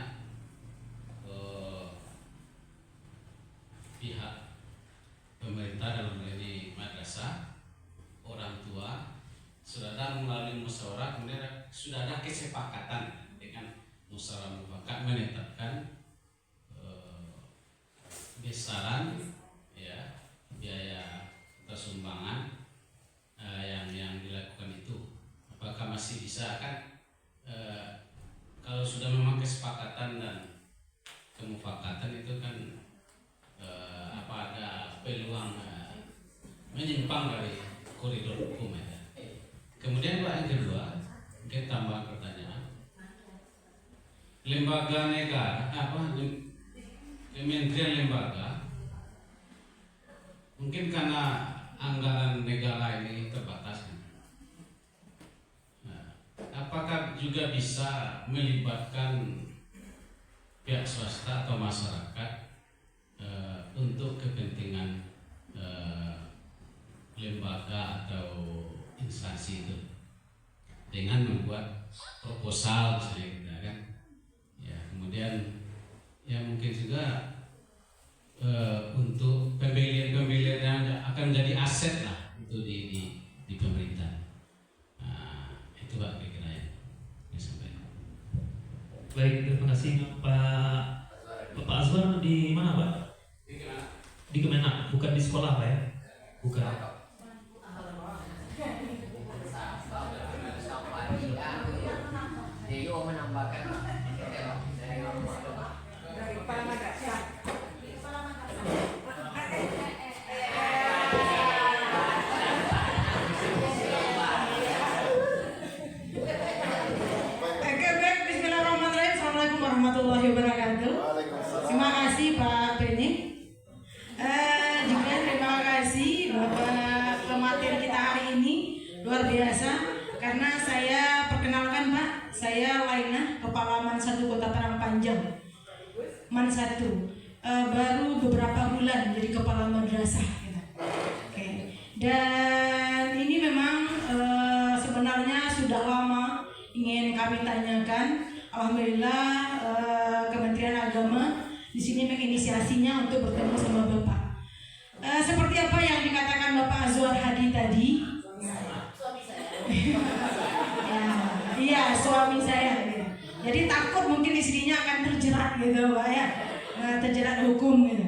madrasah, orang tua sudah ada melalui musyawarah, kemudian sudah ada kesepakatan dengan musyawarah mufakat menetapkan besaran ya biaya atau sumbangan yang dilakukan itu. Apakah masih bisa kan? Kalau sudah memang kesepakatan dan kemufakatan itu kan ada peluang menyimpang dari koridor hukum ya. Kemudian Pak, yang kedua, mungkin tambahan pertanyaan. Lembaga negara kementerian lembaga mungkin karena anggaran negara ini terbatas. Apakah juga bisa melibatkan pihak swasta atau masyarakat untuk kepentingan lembaga atau instansi itu dengan membuat proposal misalnya gitu kan ya, kemudian ya mungkin juga untuk pembelian yang akan menjadi aset lah itu di pemerintah. Itu Pak kira-kira yang disampaikan. Baik, terima kasih Pak Azwar. Di mana Pak? Di Kemenak, bukan di sekolah Pak ya? Bukan. Menambahkan Assalamualaikum warahmatullahi wabarakatuh. Terima kasih Pak Beni. Juga terima kasih Bapak pemateri kita hari ini luar biasa. Karena saya perkenalkan Pak, saya Laina, Kepala Man 1 Kota Parangpanjang. Man 1 baru beberapa bulan jadi kepala madrasah. Oke. Dan ini memang sebenarnya sudah lama ingin kami tanyakan. Alhamdulillah Kementerian Agama di sini menginisiasinya untuk bertemu sama Bapak. Seperti apa yang dikatakan Bapak Azwar Hadi tadi. suami saya. Iya, suami saya. Gitu. Jadi takut mungkin istrinya akan terjerat gitu, Pak ya. Terjerat hukum gitu.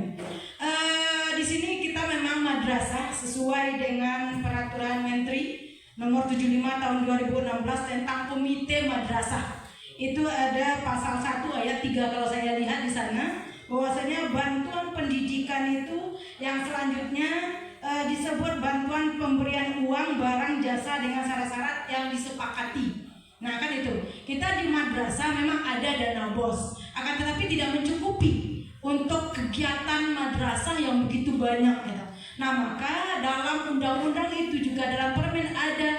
Di sini kita memang madrasah sesuai dengan peraturan Menteri nomor 75 tahun 2016 tentang komite madrasah. Itu ada pasal 1 ayat 3 kalau saya lihat di sana, bahwasanya bantuan pendidikan itu yang selanjutnya disebut bantuan pemberian uang, barang, jasa dengan syarat-syarat yang disepakati. Nah kan itu, kita di madrasah memang ada dana BOS, akan tetapi tidak mencukupi untuk kegiatan madrasah yang begitu banyak gitu. Nah maka dalam undang-undang itu juga dalam permen ada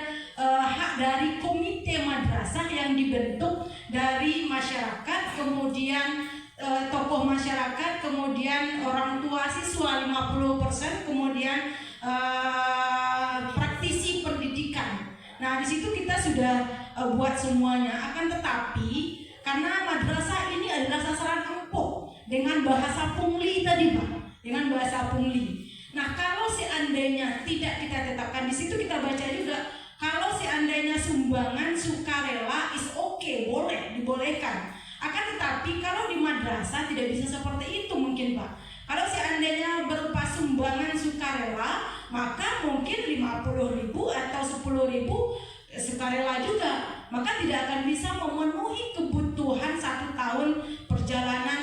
hak dari komite madrasah yang dibentuk dari masyarakat, kemudian tokoh masyarakat, kemudian orang tua siswa 50%, kemudian praktisi pendidikan. Nah di situ kita sudah buat semuanya. Akan tetapi karena madrasah ini adalah sasaran empuk dengan bahasa pungli tadi Pak, dengan bahasa pungli. Nah kalau seandainya tidak kita tetapkan di situ, kita baca juga kalau seandainya sumbangan sukarela is okay, boleh, dibolehkan. Akan tetapi kalau di madrasah tidak bisa seperti itu mungkin Pak. Kalau seandainya berupa sumbangan sukarela, maka mungkin 50.000 atau 10.000 sukarela juga, maka tidak akan bisa memenuhi kebutuhan 1 tahun perjalanan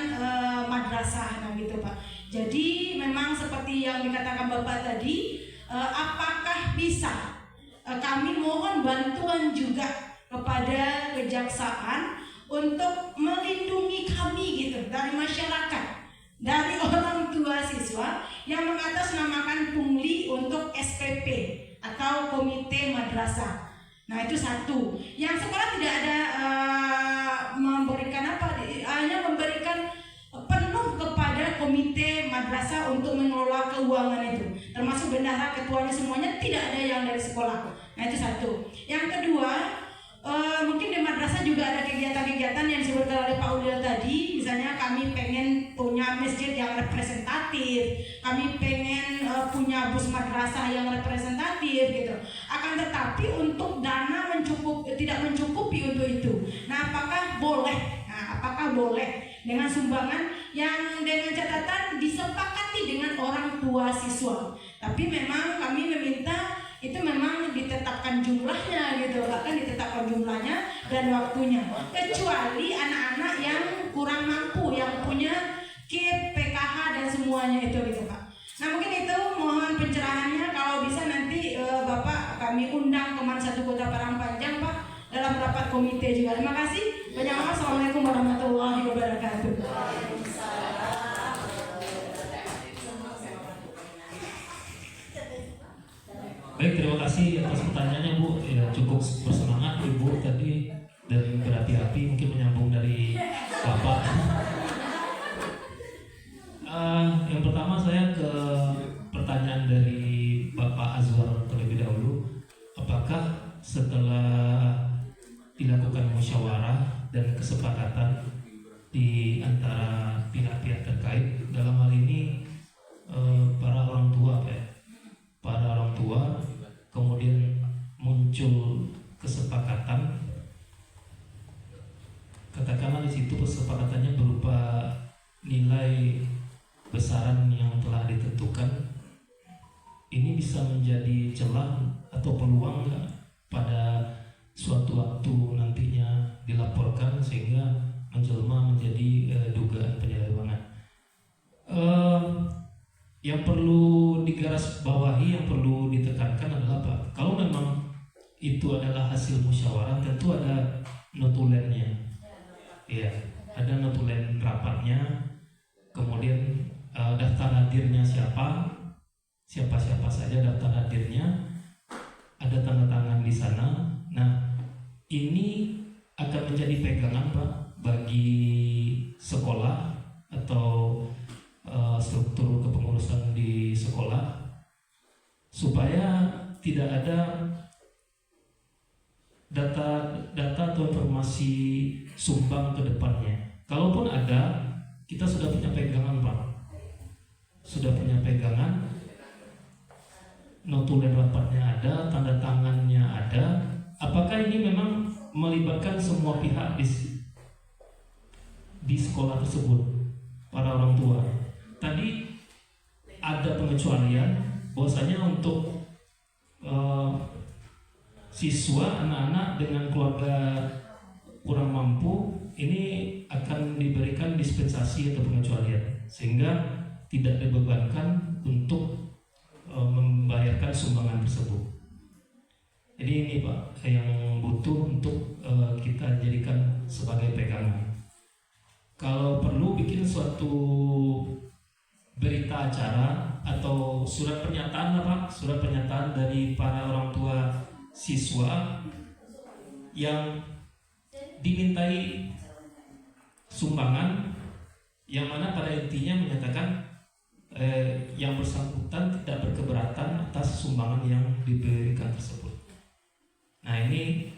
madrasah, nah gitu Pak. Jadi memang seperti yang dikatakan Bapak tadi, apakah bisa? Kami mohon bantuan juga kepada kejaksaan untuk melindungi kami gitu dari masyarakat, dari orang tua siswa yang mengatasnamakan pungli untuk SPP atau komite madrasah. Nah itu satu. Yang sekolah tidak ada memberikan apa, hanya memberikan penuh kepada komite madrasah untuk mengelola keuangan itu, termasuk bendahara, ketuanya, semuanya tidak ada yang dari sekolah. Nah itu satu. Yang kedua, mungkin di madrasah juga ada kegiatan-kegiatan yang disebutkan oleh Pak Udil tadi. Misalnya kami pengen punya masjid yang representatif, kami pengen punya bus madrasah yang representatif gitu. Akan tetapi untuk dana tidak mencukupi untuk itu. Nah, apakah boleh dengan sumbangan yang dengan catatan disepakati dengan orang tua siswa. Tapi memang kami meminta itu memang ditetapkan jumlahnya gitu, akan ditetapkan jumlahnya dan waktunya. Kecuali anak-anak yang kurang mampu, yang punya KIP, PKH dan semuanya itu gitu Pak. Nah mungkin itu mohon pencerahannya, kalau bisa nanti Bapak kami undang teman satu Kota Parangpanjang Pak dalam rapat komite juga. Terima kasih. Banyak. Assalamualaikum warahmatullahi wabarakatuh. Baik, terima kasih atas pertanyaannya Bu. Ya, cukup bersemangat Ibu tadi dan berapi-api, mungkin menyambung dari Bapak. Yang pertama saya ke pertanyaan dari Bapak Azwar terlebih dahulu. Apakah setelah dilakukan musyawarah dan kesepakatan di antara pihak-pihak terkait, dalam hal ini para orang tua Pak, para orang tua, kemudian muncul kesepakatan, katakanlah di situ kesepakatannya berupa nilai besaran yang telah ditentukan, ini bisa menjadi celah atau peluang nggak pada suatu waktu nantinya dilaporkan sehingga menjelma menjadi dugaan penyelewengan. Yang perlu digarisbawahi, yang perlu ditekankan adalah Pak, kalau memang itu adalah hasil musyawarah, tentu ada notulennya. Iya, ada notulen rapatnya, kemudian daftar hadirnya siapa saja daftar hadirnya, ada tanda tangan di sana. Nah, ini akan menjadi pegangan Pak bagi sekolah atau struktur kepengurusan di sekolah supaya tidak ada data atau informasi sumbang ke depannya. Kalaupun ada, kita sudah punya pegangan Pak, sudah punya pegangan, notulen rapatnya ada, tanda tangannya ada. Apakah ini memang melibatkan semua pihak di sekolah tersebut, para orang tua? Tadi ada pengecualian bahwasanya untuk siswa, anak-anak dengan keluarga kurang mampu ini akan diberikan dispensasi atau pengecualian sehingga tidak dibebankan untuk membayarkan sumbangan tersebut. Jadi ini Pak yang butuh untuk kita jadikan sebagai pegangan. Kalau perlu bikin suatu berita acara atau surat pernyataan Pak, surat pernyataan dari para orang tua siswa yang dimintai sumbangan, yang mana pada intinya menyatakan yang bersangkutan tidak berkeberatan atas sumbangan yang diberikan tersebut. Nah ini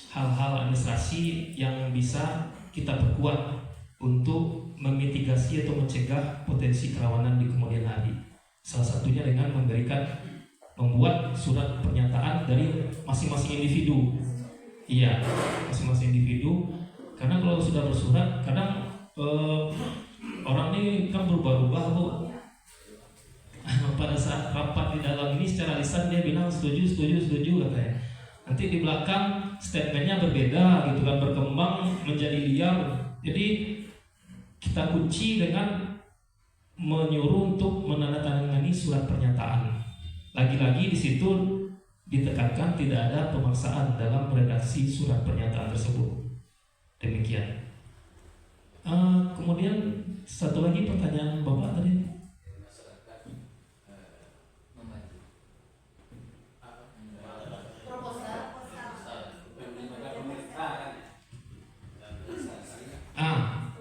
hal-hal administrasi yang bisa kita perkuat untuk memitigasi atau mencegah potensi kerawanan di kemudian hari. Salah satunya dengan membuat surat pernyataan dari masing-masing individu. Iya, masing-masing individu. Karena kalau sudah bersurat, kadang orang ini kan berubah-ubah Bu. Pada saat rapat di dalam ini secara lisan dia bilang setuju katanya. Nanti di belakang statementnya berbeda gitu kan, berkembang menjadi liar. Jadi kita kunci dengan menyuruh untuk menandatangani surat pernyataan. Lagi-lagi di situ ditekankan tidak ada pemaksaan dalam redaksi surat pernyataan tersebut. Demikian. Kemudian satu lagi pertanyaan Bapak tadi.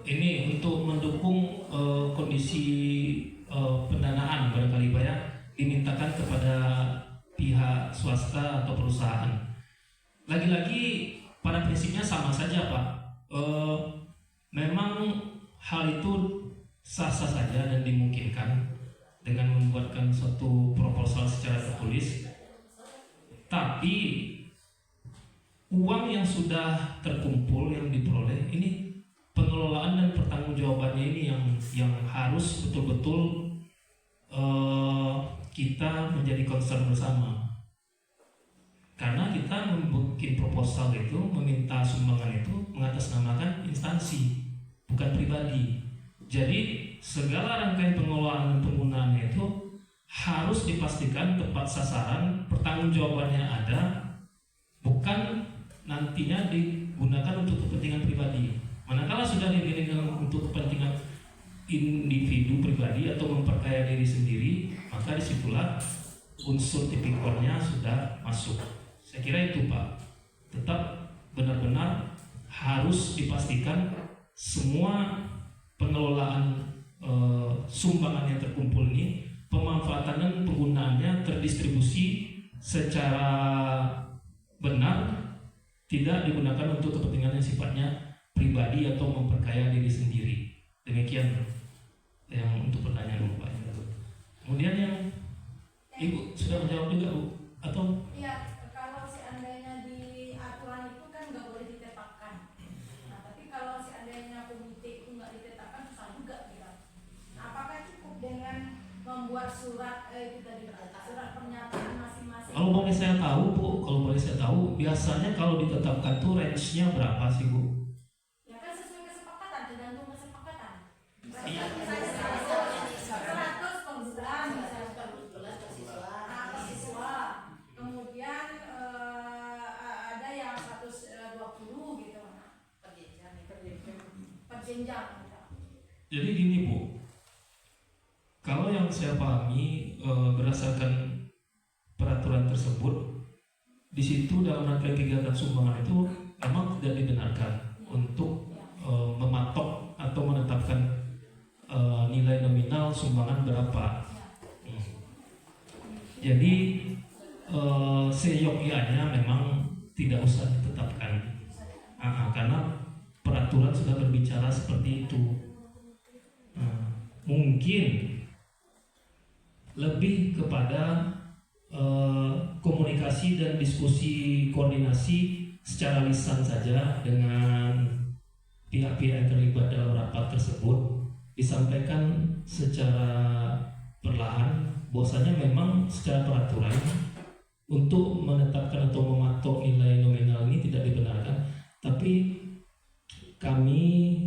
Ini untuk mendukung kondisi pendanaan barangkali banyak dimintakan kepada pihak swasta atau perusahaan. lagi-lagi pada prinsipnya sama saja Pak. Memang hal itu sah-sah saja dan dimungkinkan dengan membuatkan suatu proposal secara tertulis. Tapi uang yang sudah terkumpul yang diperoleh ini pengelolaan dan pertanggungjawabannya ini yang harus betul-betul kita menjadi concern bersama. Karena kita membuat proposal itu, meminta sumbangan itu mengatasnamakan instansi, bukan pribadi. Jadi segala rangkaian pengelolaan dan penggunaannya itu harus dipastikan tepat sasaran, pertanggungjawabannya ada, bukan nantinya digunakan untuk kepentingan pribadi. Manakala sudah digunakan untuk kepentingan individu pribadi atau memperkaya diri sendiri, maka disitulah unsur tipikornya sudah masuk. Saya kira itu Pak. Tetap benar-benar harus dipastikan semua pengelolaan sumbangan yang terkumpul ini, pemanfaatan dan penggunaannya terdistribusi secara benar, tidak digunakan untuk kepentingan yang sifatnya pribadi atau memperkaya diri sendiri. Demikian yang untuk pertanyaan Bapak. Kemudian yang Ibu sudah menjawab juga Bu? Atau? Iya, kalau seandainya di aturan itu kan nggak boleh ditetapkan. Nah, tapi kalau seandainya komite itu nggak ditetapkan susah juga kira. Nah, apakah cukup dengan membuat surat itu tadi surat pernyataan masing-masing? Kalau boleh saya tahu Bu, kalau boleh saya tahu, biasanya kalau ditetapkan tuh range-nya berapa sih Bu? Ya kan sesuai kesepakatan, tergantung kesepakatan. Iya. Misalnya 100 per bulan, misalnya per siswa. Kemudian ada yang 120 gitu. Per jenjang. Jadi gini Bu, kalau yang saya pahami berdasarkan peraturan tersebut, di situ dalam rangkaian kegiatan sumbangan itu memang tidak dibenarkan untuk mematok atau menetapkan nilai nominal sumbangan berapa. Jadi seyogyanya memang tidak usah ditetapkan, karena peraturan sudah berbicara seperti itu. Mungkin lebih kepada komunikasi dan diskusi koordinasi secara lisan saja dengan pihak-pihak yang terlibat dalam rapat tersebut, disampaikan secara perlahan bahwasanya memang secara peraturan untuk menetapkan atau mematok nilai nominal ini tidak dibenarkan, tapi kami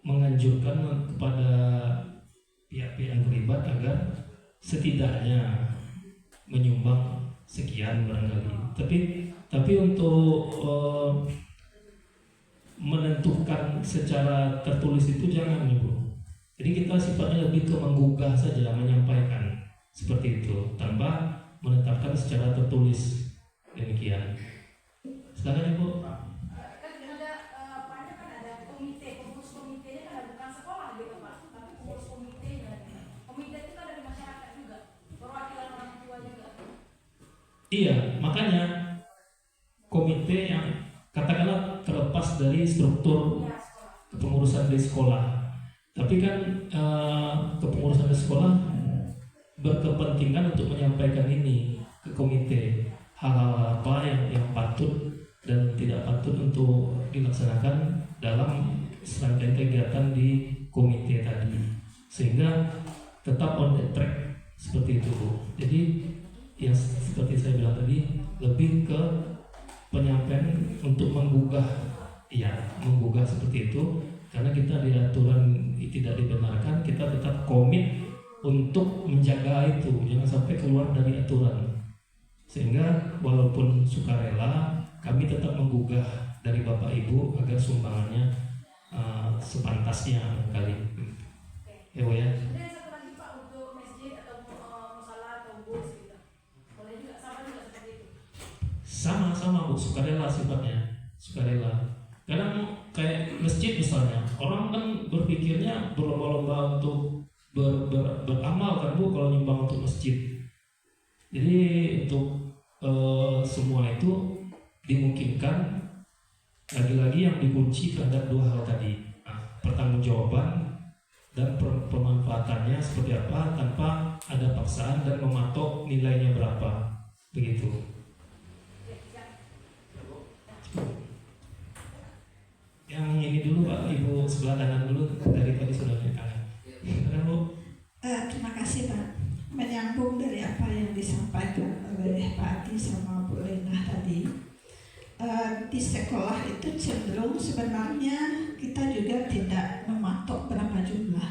menganjurkan kepada pihak-pihak yang terlibat agar setidaknya menyumbang sekian barangkali. Tapi untuk menentukan secara tertulis itu jangan Ibu. Jadi kita sifatnya lebih ke menggugah saja, menyampaikan seperti itu tanpa menetapkan secara tertulis. Demikian. Silakan Ibu. Pengurus komitenya kan bukan sekolah gitu Pak, tapi pengurus komitenya. Komite itu kan dari masyarakat juga, perwakilan orang tua juga. Iya, makanya komite yang katakanlah terlepas dari struktur kepengurusan di sekolah, tapi kan kepengurusan di sekolah berkepentingan untuk menyampaikan ini ke komite, hal-hal apa yang patut dan tidak patut untuk dilaksanakan dalam serangkaian kegiatan di komite tadi, sehingga tetap on the track seperti itu Bu. Jadi yang seperti saya bilang tadi, lebih ke penyampaian untuk menggugah seperti itu, karena kita di aturan tidak dibenarkan, kita tetap komit untuk menjaga itu, jangan sampai keluar dari aturan, sehingga walaupun sukarela kami tetap menggugah dari Bapak Ibu agar sumbangannya sepantasnya kali. Ya Bu ya. Ada satu lagi Pak untuk masjid atau musola atau bus gitu. Boleh juga sama seperti itu. Sama Bu, sukarela sifatnya, sukarela. Kadang kayak masjid misalnya, orang kan berpikirnya berlomba-lomba untuk beramal kan Bu kalau nyumbang untuk masjid. Jadi untuk semua itu dimungkinkan. Lagi-lagi yang dikunci terhadap dua hal tadi, pertanggungjawaban dan pemanfaatannya seperti apa tanpa ada paksaan dan mematok nilainya berapa, begitu. Yang ini dulu Pak, Ibu sebelah kanan dulu, dari tadi sudah di tangan. Silakan Bu. Terima kasih Pak. Menyambung dari apa yang disampaikan oleh Pak Adi sama Bu Lena tadi. Di sekolah itu cenderung sebenarnya kita juga tidak mematok berapa jumlah,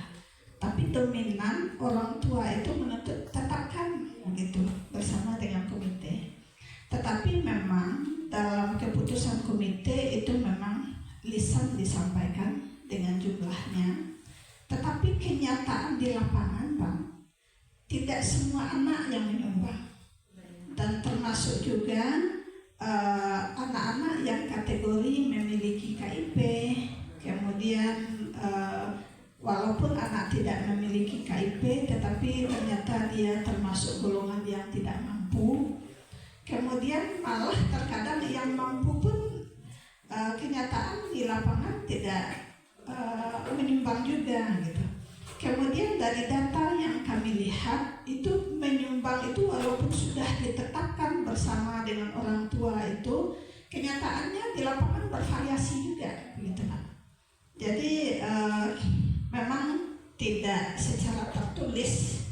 tapi dominan orang tua itu menuntut tetapkan begitu bersama dengan komite. Tetapi memang dalam keputusan komite itu memang lisan disampaikan dengan jumlahnya, tetapi kenyataan di lapangan Bang, tidak semua anak yang menyumbang, dan termasuk juga anak-anak yang kategori memiliki KIP, kemudian walaupun anak tidak memiliki KIP tetapi ternyata dia termasuk golongan yang tidak mampu, kemudian malah terkadang yang mampu pun kenyataan di lapangan tidak menyumbang juga gitu. Kemudian dari data yang kami lihat itu menyumbang itu walaupun sudah ditetapkan bersama dengan orang tua itu kenyataannya di lapangan bervariasi juga begitu Pak. Jadi memang tidak secara tertulis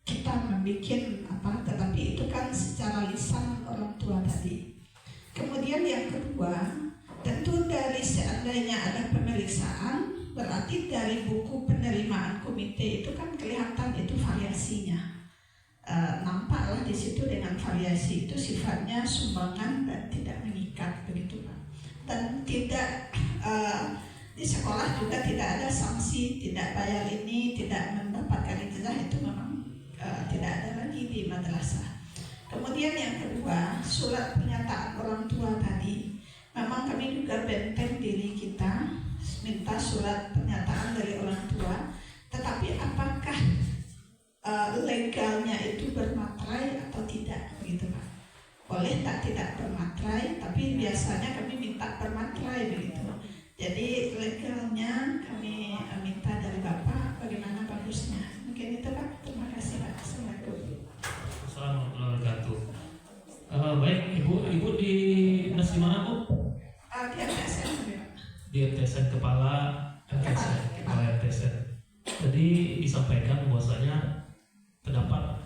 kita membuat apa, tetapi itu kan secara lisan orang tua tadi. Kemudian yang kedua, tentu dari seandainya ada pemeriksaan, berarti dari buku penerimaan komite itu kan kelihatan itu variasinya. Nampaklah di situ dengan variasi itu sifatnya sumbangan dan tidak mengikat begitu Pak. Dan tidak di sekolah juga tidak ada sanksi, tidak bayar ini, tidak mendapatkan ijazah, itu memang tidak ada lagi di madrasah. Kemudian yang kedua, surat pernyataan orang tua tadi, memang kami juga benteng diri kita minta surat pernyataan dari orang tua, tetapi apakah legalnya itu bermaterai atau tidak begitu Pak? Boleh tak tidak bermaterai, tapi biasanya kami minta bermaterai begitu. Jadi legalnya kami minta dari Bapak bagaimana bagusnya. Mungkin itu Pak. Terima kasih Pak. Assalamualaikum. Assalamualaikum warahmatullahi wabarakatuh. Baik, Ibu di dinas di mana Bu? Di RTSN Pak. Di RTSN kepala RTSN. Tadi disampaikan bahwasanya terdapat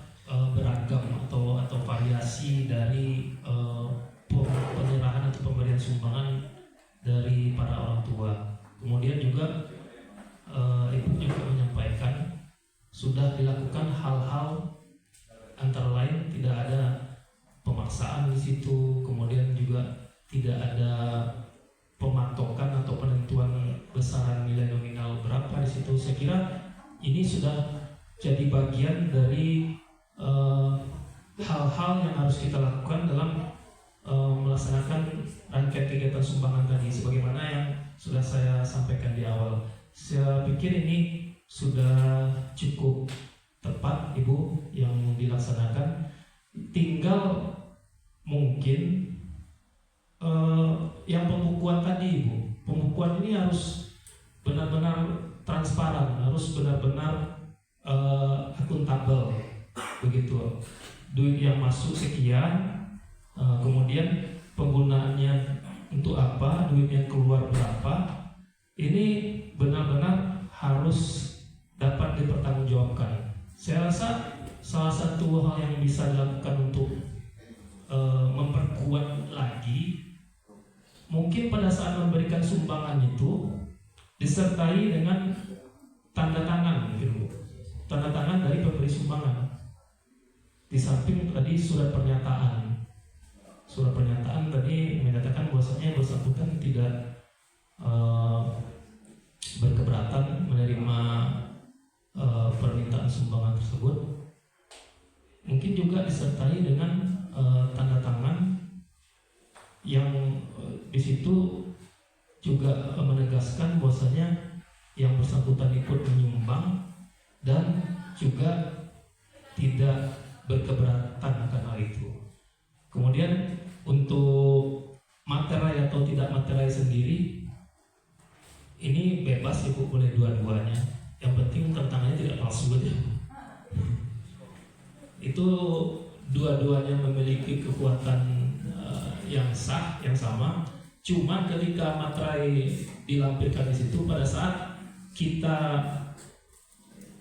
beragam atau variasi dari penyerahan atau pemberian sumbangan dari para orang tua. Kemudian juga Ibu juga menyampaikan sudah dilakukan hal-hal antara lain tidak ada pemaksaan di situ, kemudian juga tidak ada pematokan atau penentuan besaran nilai nominal berapa di situ. Saya kira ini sudah jadi bagian dari hal-hal yang harus kita lakukan dalam melaksanakan rangkaian kegiatan sumbangan tadi, sebagaimana yang sudah saya sampaikan di awal. Saya pikir ini sudah cukup tepat Ibu yang dilaksanakan. Tinggal mungkin yang pembukuan tadi Ibu, pembukuan ini harus benar-benar transparan, harus benar-benar akuntabel begitu. Duit yang masuk sekian, kemudian penggunaannya untuk apa, duit yang keluar berapa, ini benar-benar harus dapat dipertanggungjawabkan. Saya rasa salah satu hal yang bisa dilakukan untuk memperkuat lagi, mungkin pada saat memberikan sumbangan itu disertai dengan tanda tangan gitu, tanda tangan dari pemberi sumbangan. Di samping tadi surat pernyataan tadi menyatakan bahwasanya yang bersangkutan tidak berkeberatan menerima permintaan sumbangan tersebut. Mungkin juga disertai dengan tanda tangan yang di situ juga menegaskan bahwasanya yang bersangkutan ikut menyumbang dan juga tidak berkeberatan akan hal itu. Kemudian untuk materai atau tidak materai sendiri ini bebas Ibu, boleh dua-duanya. Yang penting tantangannya tidak palsu aja. Itu dua-duanya memiliki kekuatan yang sah, yang sama. Cuman ketika materai dilampirkan di situ, pada saat kita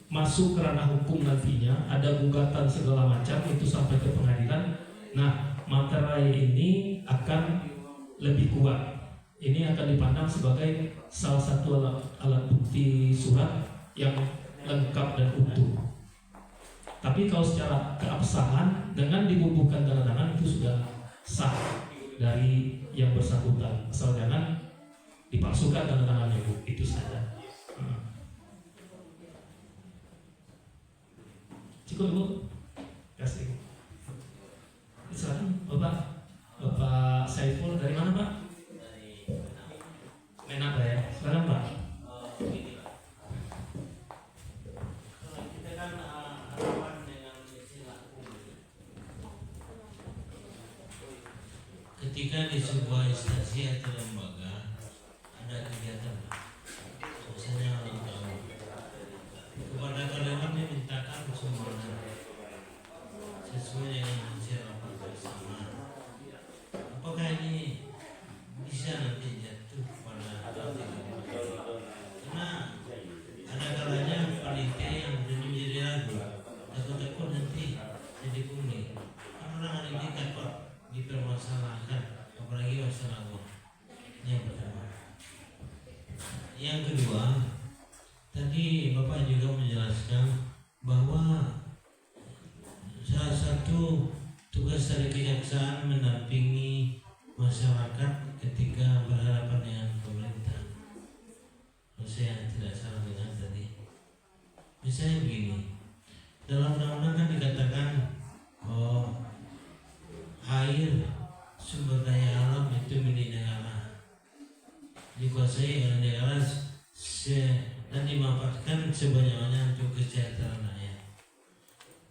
masuk ke ranah hukum nantinya, ada gugatan segala macam itu sampai ke pengadilan. Nah, materai ini akan lebih kuat. Ini akan dipandang sebagai salah satu alat bukti surat yang lengkap dan utuh. Tapi kalau secara keabsahan dengan dibubuhkan tanda tangan itu sudah sah dari yang bersangkutan. Asal jangan dipalsukan tanda tangannya, Bu. Itu saja. Cukup, Bu. Kasih. Silakan, Bapak Saiful dari mana, Pak? Menak ya. Silakan, Pak. Ketika di sebuah instansi atau lembaga ada kegiatan, misalnya ulang tahun, kepada karyawan dimintakan sumbangan sesuai dengan hasil rapat bersama. Apakah ini bisa nanti jatuh pada karena ada kalanya panitia yang menjadi ragu, takut-takut nanti jadi pungli. Orang ini takut dipermasalahkan, apalagi masalah uang. Yang pertama. Yang kedua, tadi Bapak juga menjelaskan bahwa salah satu tugas dari kejaksaan mendampingi masyarakat ketika berhadapan dengan pemerintah. Kalau saya tidak salah dengar tadi, misalnya begini, dalam undang-undang kan dikatakan air sumber daya alam itu milik negara, dikuasai oleh negara dan dimanfaatkan sebanyak-banyaknya untuk kesejahteraan rakyat.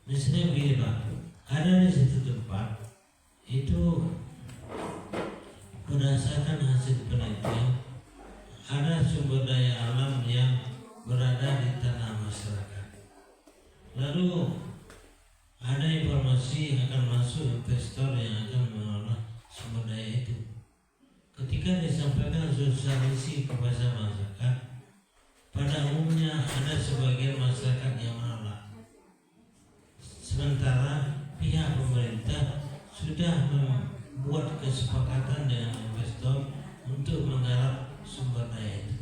Misalnya begini Pak, ada di satu tempat itu berdasarkan hasil penelitian ada sumber daya alam yang berada di tanah masyarakat. Lalu ada informasi akan masuk investor yang akan mengelola sumber daya itu. Ketika disampaikan sosialisasi kepada masyarakat, pada umumnya ada sebagian masyarakat yang menolak. Sementara pihak pemerintah sudah membuat kesepakatan dengan investor untuk menggarap sumber daya itu.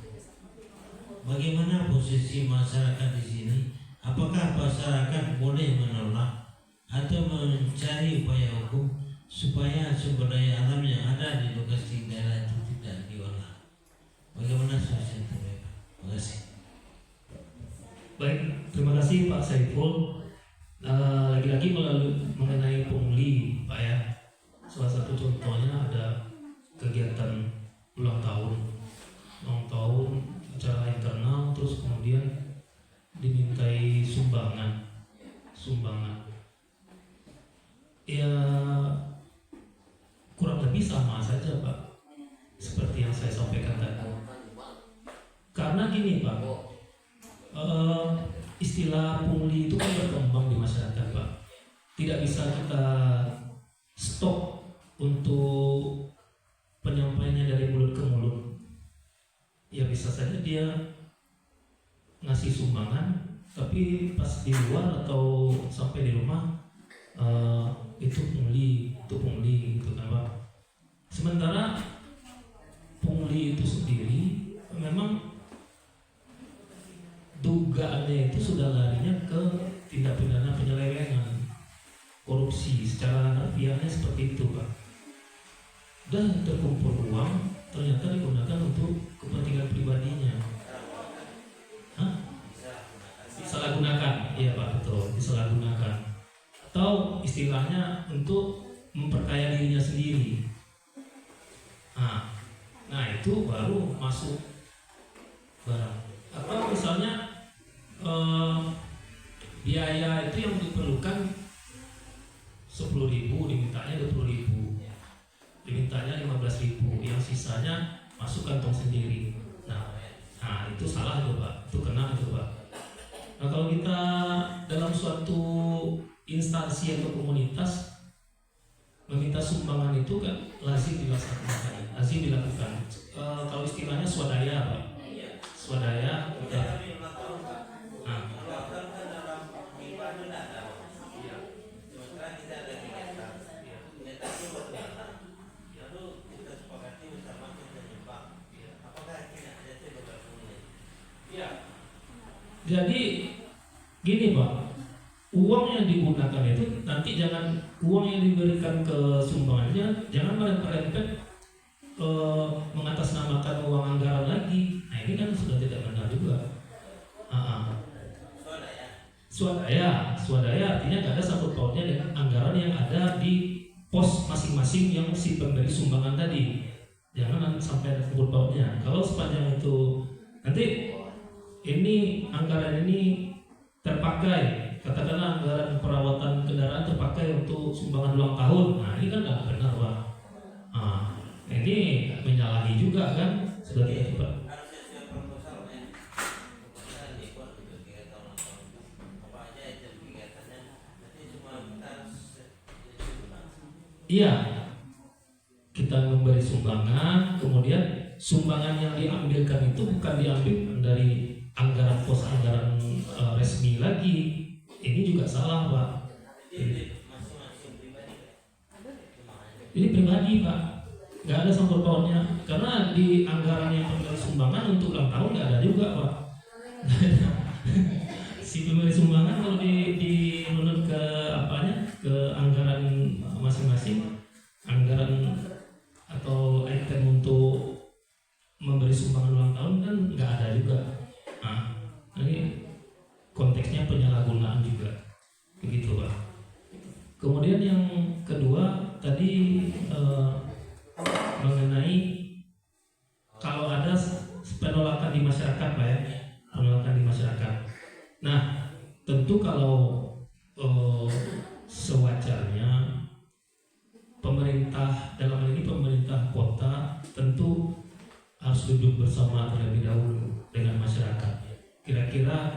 Bagaimana posisi masyarakat di sini? Apakah masyarakat boleh menolak atau mencari upaya hukum supaya sumber daya alam yang ada di lokasi daerah itu tidak diolah? Bagaimana solusi terbaik? Terima kasih. Baik, terima kasih Pak Saiful. Lagi-lagi mengenai pungli, Pak ya. Salah satu contohnya ada kegiatan ulang tahun secara internal, terus kemudian dimintai sumbangan. Ya kurang lebih sama saja Pak, seperti yang saya sampaikan tadi. Karena gini Pak, istilah pungli itu kan berkembang di masyarakat Pak. Tidak bisa kita stop untuk penyampaiannya dari mulut ke mulut. Ya bisa saja dia ngasih sumbangan, tapi pas di luar atau sampai di rumah itu pungli gitu kan Pak. Sementara pungli itu sendiri memang dugaannya itu sudah larinya ke tindak pidana penyelewengan, korupsi, secara harfiahnya seperti itu Pak. Dan terkumpul uang ternyata digunakan untuk kepentingan pribadinya. Disalahgunakan, iya Pak, betul, disalahgunakan. Atau istilahnya untuk memperkaya dirinya sendiri. Nah itu baru masuk barang. Atau misalnya biaya itu yang diperlukan 10.000, dimintanya 20.000, dimintanya 15.000, yang sisanya masuk kantong sendiri. Nah itu salah itu Pak, itu kena itu Pak. Nah kalau kita dalam suatu instansi atau komunitas meminta sumbangan itu kan lazim dilaksanakan, lazim dilakukan. Kalau istilahnya swadaya Pak, swadaya. Jadi gini Pak, uang yang digunakan itu nanti jangan uang yang diberikan ke sumbangannya jangan merempet mengatasnamakan uang anggaran lagi. Nah ini kan sudah tidak benar juga. Swadaya artinya nggak ada sangkut pautnya dengan anggaran yang ada di pos masing-masing yang si pemberi sumbangan tadi. Jangan sampai ada sangkut pautnya. Kalau sepanjang itu nanti ini anggaran ini terpakai, katakanlah anggaran perawatan kendaraan terpakai untuk sumbangan ulang tahun. Nah ini kan nggak benar Pak. Ini menyalahi juga kan, sudah tidak Pak. Iya, kita memberi sumbangan, kemudian sumbangan yang diambilkan itu bukan diambil dari anggaran pos anggaran resmi lagi. Ini juga salah Pak. Ini pribadi Pak, nggak ada sangkut pautnya. Karena di anggaran yang pemberi sumbangan untuk ulang tahun nggak ada juga Pak. Si pemberi sumbangan kalau menurut ke apanya, ke anggaran masing-masing, anggaran atau item untuk memberi sumbangan ulang tahun kan nggak ada juga. Ini konteksnya penyalahgunaan juga, begitu Pak. Kemudian yang kedua tadi mengenai kalau ada penolakan di masyarakat Pak ya, penolakan di masyarakat. Nah tentu kalau sewajarnya pemerintah, dalam hal ini pemerintah kota tentu harus duduk bersama terlebih dahulu dengan masyarakat. Kira-kira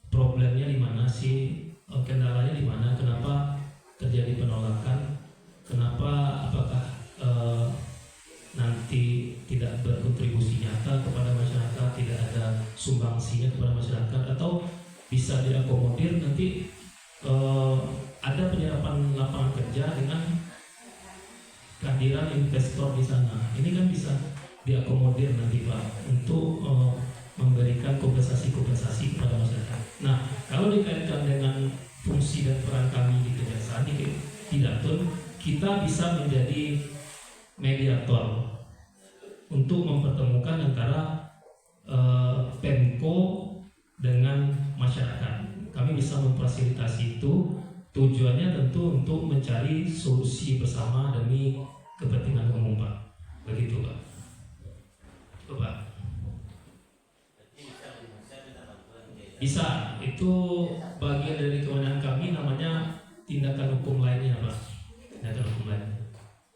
problemnya di mana sih, kendalanya di mana, kenapa terjadi penolakan, kenapa, apakah nanti tidak berkontribusi nyata kepada masyarakat, tidak ada sumbangsinya kepada masyarakat, atau bisa diakomodir nanti ada penyerapan lapangan kerja dengan kehadiran investor di sana. Ini kan bisa diakomodir nanti Pak untuk memberikan kompensasi kepada masyarakat. Nah, kalau dikaitkan dengan fungsi dan peran kami di kejaksaan di Pidaton, kita bisa menjadi mediator untuk mempertemukan antara Pemko dengan masyarakat. Kami bisa memfasilitasi itu, tujuannya tentu untuk mencari solusi bersama demi kepentingan umum Pak. Begitu Pak. Pak. Bisa, itu bagian dari kewenangan kami, namanya tindakan hukum lainnya Pak. Tindakan hukum lain.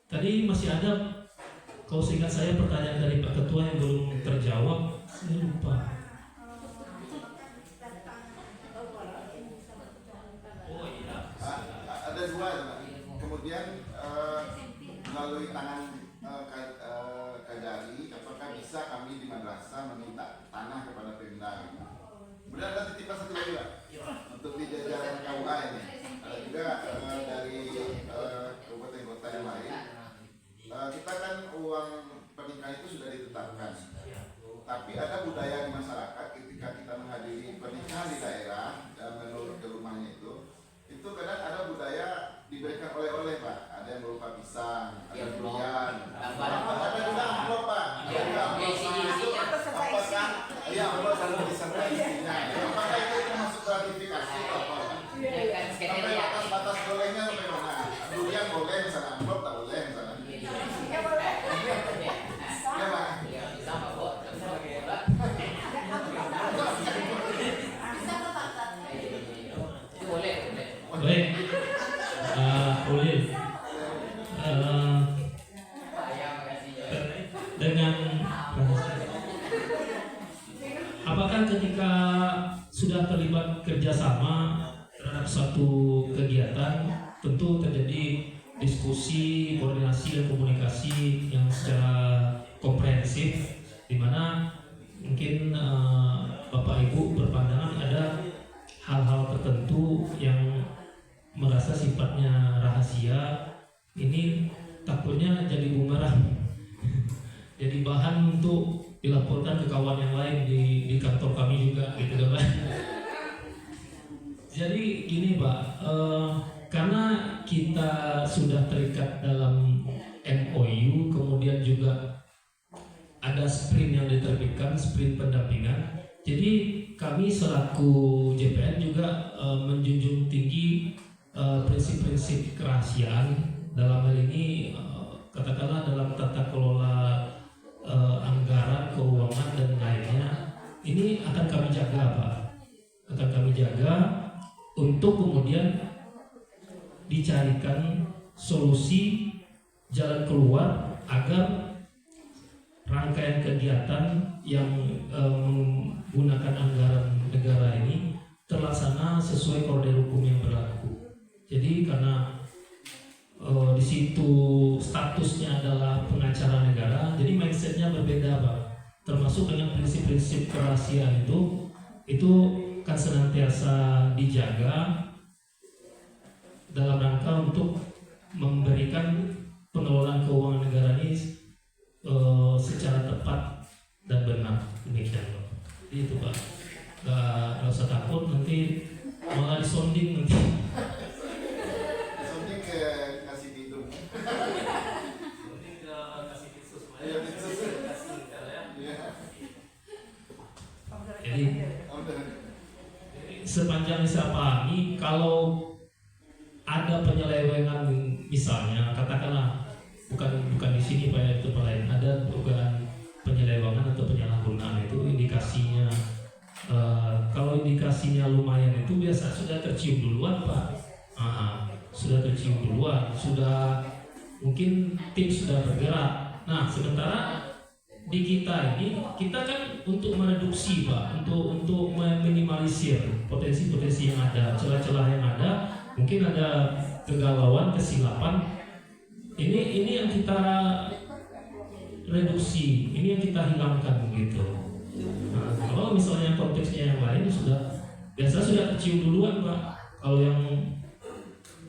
Tadi masih ada, kalau seingat saya, pertanyaan dari Pak Ketua yang belum terjawab. Saya lupa. Oh iya. Ada dua Pak. Kemudian melalui tangan Kajari, apakah bisa kami di madrasah meminta tanah kepada Pemda? Kemudian ada titipan satu lagi Pak, untuk di jajaran KUA ini. Ada juga dari kabupaten kota yang lain. Kita kan uang pernikahan itu sudah ditetapkan. Tapi ada budaya di masyarakat ketika kita menghadiri pernikahan di daerah dan menurut ke rumahnya itu kadang ada budaya diberikan oleh-oleh Pak. Ada yang berupa pisang, ada durian, suatu kegiatan tentu terjadi diskusi, koordinasi dan komunikasi yang secara komprehensif, di mana mungkin Bapak Ibu berpandangan ada hal-hal tertentu yang merasa sifatnya rahasia, ini takutnya jadi bumerang, jadi bahan untuk dilaporkan ke kawan yang lain di kantor kami juga, gitu kan Pak. Jadi gini Pak, karena kita sudah terikat dalam MOU, kemudian juga ada sprint yang diterbitkan, sprint pendampingan. Jadi kami selaku JPN juga menjunjung tinggi prinsip-prinsip kerahasiaan, dalam hal ini katakanlah dalam tata kelola anggaran, keuangan dan lainnya. Ini akan kami jaga Pak, akan kami jaga untuk kemudian dicarikan solusi jalan keluar agar rangkaian kegiatan yang menggunakan anggaran negara ini terlaksana sesuai koridor hukum yang berlaku. Jadi karena di situ statusnya adalah pengacara negara, jadi mindsetnya berbeda Pak. Termasuk dengan prinsip-prinsip kerahasiaan itu akan senantiasa dijaga dalam rangka untuk memberikan pengelolaan keuangan negara ini secara tepat dan benar. Demikian Pak. Jadi itu Pak. Gak usah takut nanti malah disonding nanti. Disonding ke kasih hidung. Disonding ke kasih kisus. Iya, kisus. Iya. Jadi sepanjang saya pahami, kalau ada penyelewengan, misalnya katakanlah bukan di sini Pak, ya, tempat lain ada dugaan penyelewengan atau penyalahgunaan, itu indikasinya kalau indikasinya lumayan itu biasa sudah tercium duluan Pak. Sudah tercium duluan, sudah mungkin tim sudah bergerak. Nah sementara di kita ini, kita kan untuk mereduksi Pak, untuk meminimalisir potensi-potensi yang ada, celah-celah yang ada, mungkin ada kegalauan, kesilapan. Ini yang kita reduksi, ini yang kita hilangkan begitu. Nah, kalau misalnya konteksnya yang lain sudah tercium duluan Pak. Kalau yang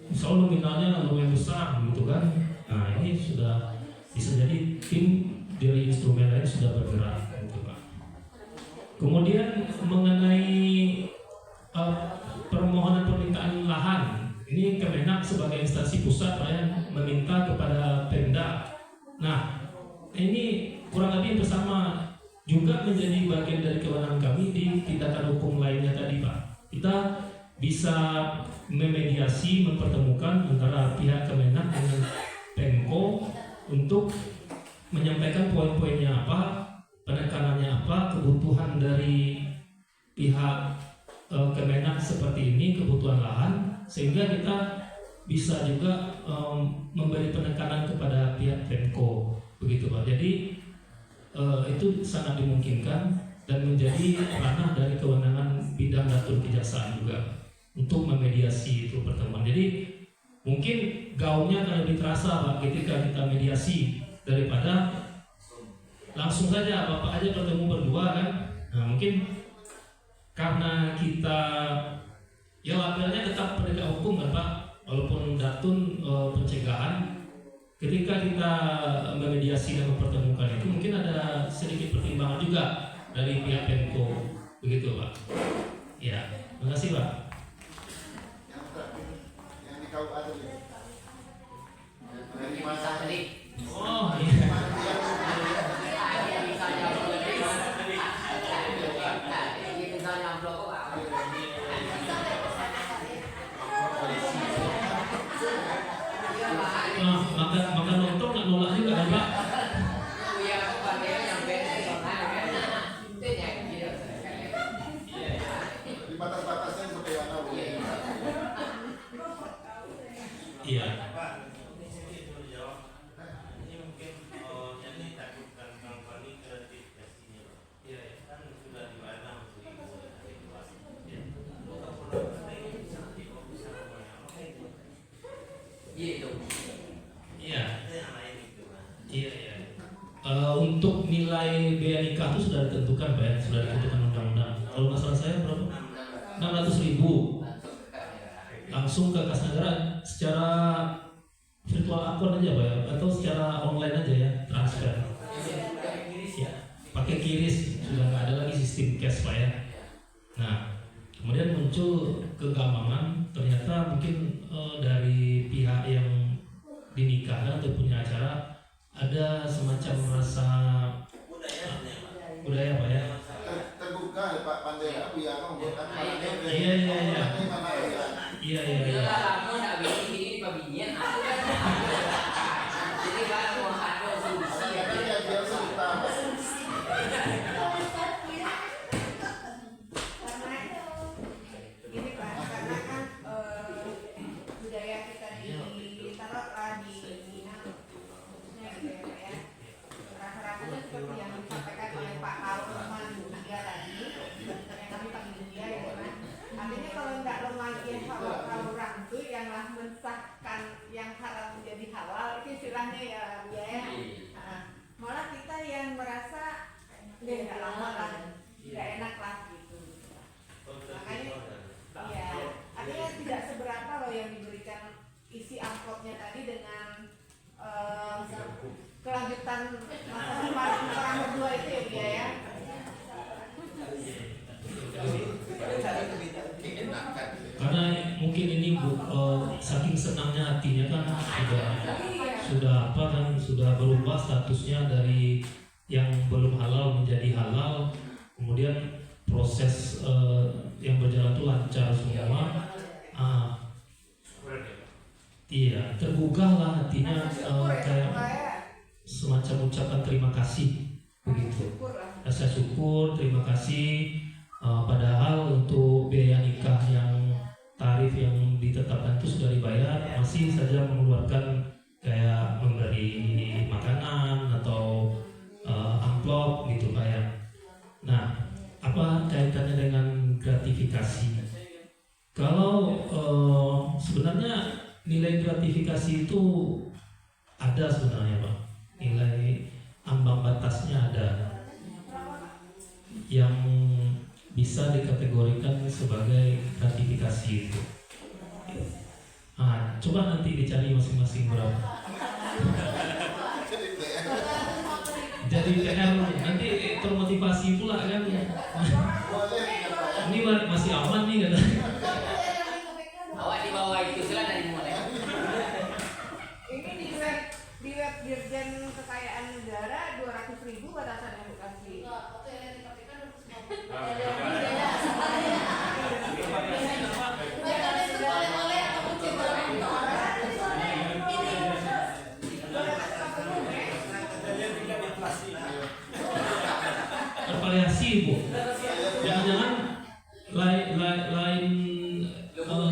misalnya nominalnya lumayan besar gitu kan, nah ini sudah bisa jadi tim dari instrumen lain sudah bergerak gitu Pak. Kemudian mengenai permohonan permintaan lahan, ini Kemenak sebagai instansi pusat Pak ya, meminta kepada Pemda. Nah ini kurang lebih bersama juga menjadi bagian dari kewenangan kami di tindakan hukum lainnya tadi Pak. Kita bisa memediasi, mempertemukan antara pihak Kemenak dengan Pemko untuk menyampaikan poin-poinnya apa, penekanannya apa, kebutuhan dari pihak Kemenak seperti ini, kebutuhan lahan, sehingga kita bisa juga memberi penekanan kepada pihak Pemko, begitu Pak. Jadi itu sangat dimungkinkan dan menjadi ranah dari kewenangan bidang datur kejaksaan juga untuk memediasi itu pertemuan. Jadi mungkin gaungnya akan lebih terasa Pak ketika kita mediasi daripada langsung saja Bapak aja bertemu berdua kan. Nah mungkin karena kita ya labelnya tetap penegak hukum kan Pak, walaupun datun pencegahan, ketika kita memediasi dan mempertemukan itu mungkin ada sedikit pertimbangan juga dari pihak Pemko, begitu Pak. Ya, terima kasih Pak. Yang di KUA tadi. Dari Masa tadi. Oh iya. Maka nonton nggak nolak juga kan Pak? Di batas-batasnya seperti mana Bu? Iya. Ini mungkin jadi takutkan kampanye kreatif pastinya Pak. Iya kan sudah di mana untuk Iya itu. Iya. Iya. Untuk nilai biaya nikah itu sudah ditentukan, Pak ya, sudah ditentukan undang-undang. Kalau nggak salah saya berapa? 600.000. Langsung ke kas negara secara virtual akun aja, Pak ya, atau secara online aja ya, transfer. Ya, pakai kiris, sudah nggak ada lagi sistem cash, Pak ya. Nah, kemudian muncul kegampangan, ternyata mungkin dari pihak yang dinikahkan atau punya acara ada semacam rasa budaya, Pak ya. Terbuka ya Pak Pandera biar membuatkan Iya. Kamu nak bikin ini pabinyan. Jadi kalau mau ada solusi ya. Gini Pak, karena kan budaya kita ditaruhlah di Minang, khususnya gitu ya Pak ya. Rasa-rasanya seperti yang disampaikan oleh Pak Alman Budia tadi, yang kami panggil dia ya kan. Artinya kalau nggak lagi halal rantu yang lah mensahkan yang haram menjadi halal, itu istilahnya ya Budia ya. Malah kita yang merasa nggak lama lah, nggak enak lah gitu. Makanya ya, artinya tidak seberapa loh yang diberikan isi amplopnya tadi dengan kelanjutan masa depan orang berdua itu ya Bia ya. Karena mungkin ini saking senangnya hatinya kan sudah apa kan sudah berubah statusnya dari yang belum halal menjadi halal, kemudian proses yang berjalan itu lancar semua. Iya, tergugah lah hatinya, kayak semacam ucapan terima kasih begitu. Rasa syukur, terima kasih. Padahal untuk biaya nikah yang tarif yang ditetapkan itu sudah dibayar, masih saja mengeluarkan kayak memberi makanan atau amplop gitu kayak. Nah, apa kaitannya dengan gratifikasi? Kalau sebenarnya nilai gratifikasi itu ada sebenarnya, Pak. Nilai ambang batasnya ada yang bisa dikategorikan sebagai gratifikasi itu. Coba nanti dicari masing-masing berapa. Jadi PR nanti termotivasi pula kan. Ini masih aman nih kata. Awak di bawah itu silakan dimulai. Ini di web Dirjen Kekayaan Negara 200.000 batasan edukasi. Tervariasi, Bu. Jangan-jangan lain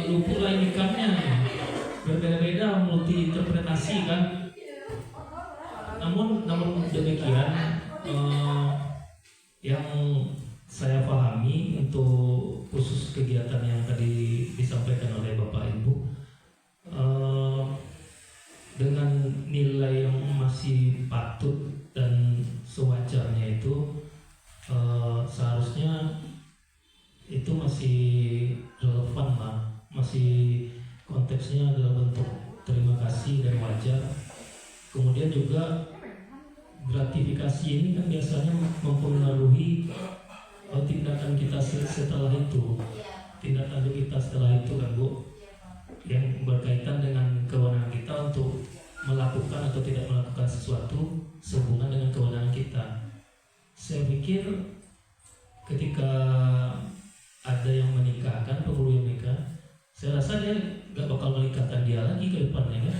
luput lain ikannya berbeda-beda, multi interpretasi kan. Namun demikian yang saya pahami untuk khusus kegiatan yang tadi disampaikan oleh Bapak Ibu, dengan nilai yang masih patut dan sewajarnya itu, seharusnya itu masih relevan lah, masih konteksnya adalah bentuk terima kasih dan wajar. Kemudian juga gratifikasi ini kan biasanya mempengaruhi tindakan kita setelah itu, tindak lanjut kita setelah itu kan Bu, yang berkaitan dengan kewenangan kita untuk melakukan atau tidak melakukan sesuatu sehubungan dengan kewenangan kita. Saya pikir ketika ada yang menikahkan, penghulu yang nikah, saya rasa dia gak bakal menikahkan dia lagi ke depannya kan.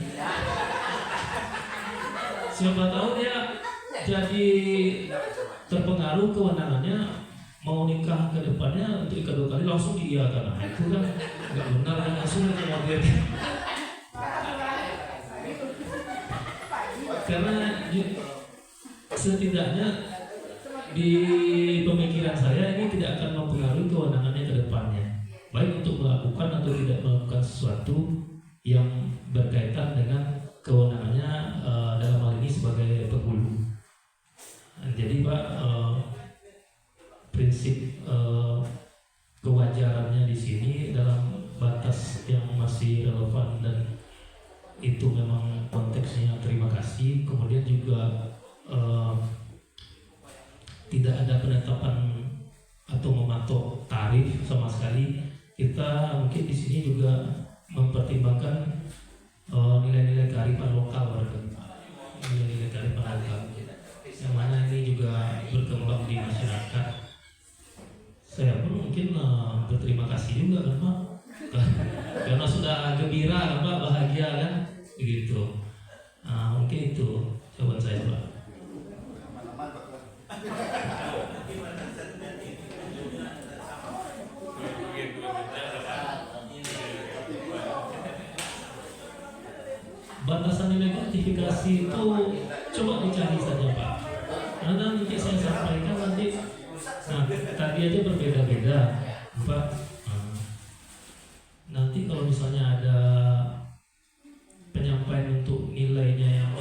Siapa tahu dia jadi terpengaruh kewenangannya, mau nikah ke depannya untuk kedua kali langsung diiyakan. Nah, itu kan nggak benar kan, langsung aja dia. Karena setidaknya di pemikiran saya ini tidak akan mempengaruhi kewenangannya ke depannya, baik untuk melakukan atau tidak melakukan sesuatu yang berkaitan dengan kewenangannya dalam hal ini sebagai penghulu. Jadi Pak, prinsip kewajarannya di sini dalam batas yang masih relevan dan itu memang konteksnya terima kasih. Kemudian juga tidak ada penetapan atau mematok tarif sama sekali. Kita mungkin di sini juga mempertimbangkan nilai-nilai kearifan lokal, nilai-nilai kearifan lokal yang mana ini juga berkembang di masyarakat. Saya pun mungkin berterima kasih juga kan Pak, karena sudah gembira kan Pak, bahagia kan, begitu. Mungkin itu jawaban saya Pak. Batasan nilai gratifikasi itu coba dicari saja Pak. Karena nanti saya sampaikan nanti, tadi aja berbeda-beda Pak. Nanti kalau misalnya ada penyampaian untuk nilainya yang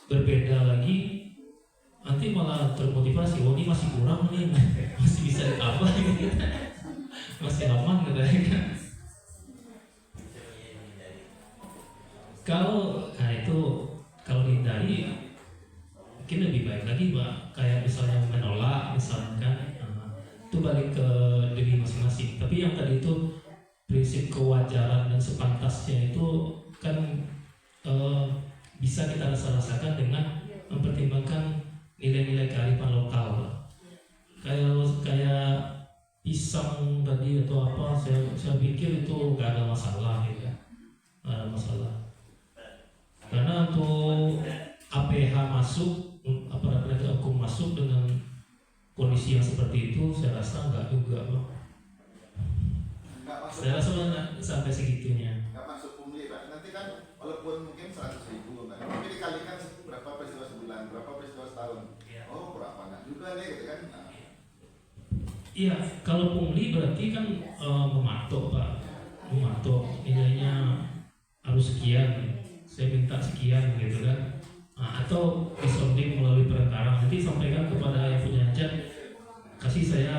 berbeda lagi, nanti malah termotivasi. Oh ini masih kurang nih, masih bisa ditambah gitu. Masih aman katanya. Kalau dihindari mungkin lebih baik lagi Pak, kayak misalnya menolak misalkan, itu balik ke diri masing-masing. Tapi yang tadi itu prinsip kewajaran dan sepantasnya itu kan bisa kita rasakan dengan mempertimbangkan nilai-nilai kearifan lokal. Kayak pisang tadi atau apa, saya pikir itu nggak ada masalah gitu ya, nggak ada masalah. Karena untuk APH masuk, aparat penegak hukum masuk dengan kondisi yang seperti itu, saya rasa enggak juga Pak. Saya rasa sampai segitunya. Nggak masuk pungli Pak. Nanti kan walaupun mungkin 100.000 Pak, tapi dikalikan berapa peristiwa sebulan, berapa peristiwa setahun. Oh berapa nggak juga nih gitu kan. Iya, kalau pungli berarti kan mematok Pak, mematok nilainya harus sekian. Saya minta sekian gitu kan, atau disounding melalui perantara, nanti sampaikan kepada yang punya hajat, kasih saya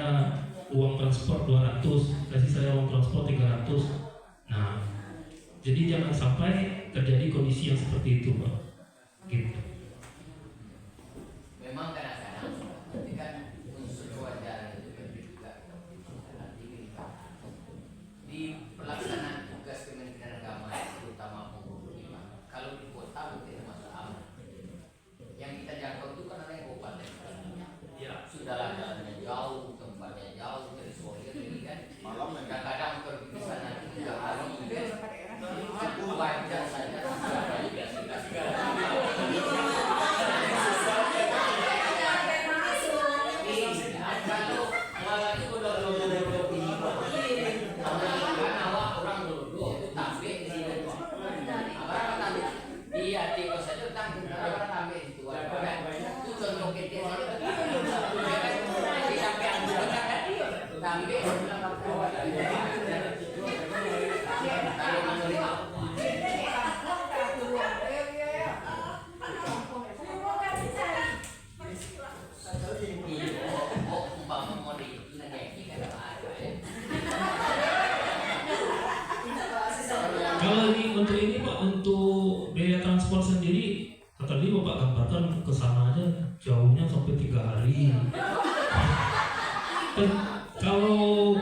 uang transport 200, kasih saya uang transport 300. Nah, jadi jangan sampai terjadi kondisi yang seperti itu Pak, gitu. Memang kadang-kadang nanti kan unsur kewajaran itu kan juga di pelaksanaan tugas Kementerian Agama, terutama kalau di kota mungkin masalah. Yang kita jangkau itu kan ada yang kabupaten. Ya. Sudahlah jalannya jauh, tempatnya jauh dari Solo ini kan. Kadang-kadang pergi ke sana 3 hari kan. Aku wajar saja. Kalau untuk ini Pak, untuk biaya transport sendiri, tadi Bapak gambarkan ke sana aja jauhnya sampai 3 hari. Kalau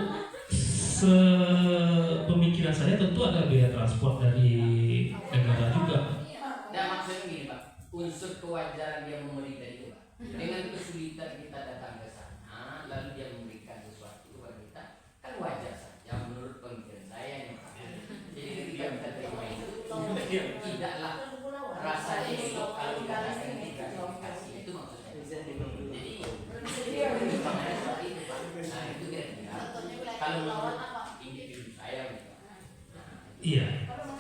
sepemikiran saya tentu ada biaya transport dari negara juga. Dan maksudnya gini Pak, unsur kewajaran dia memberi tadi Pak, dengan kesulitan kita datang ke sana, lalu dia memberikan sesuatu kepada kita, kan wajar saja menurut pemikiran saya nih Pak. Jadi ketika kita terima itu, tidaklah rasanya itu kalau kita akan gratifikasi, itu maksudnya. Jadi pertimbangannya seperti itu Pak. Nah itu kira-kira kalau menurut individu saya gitu. Iya. Kalau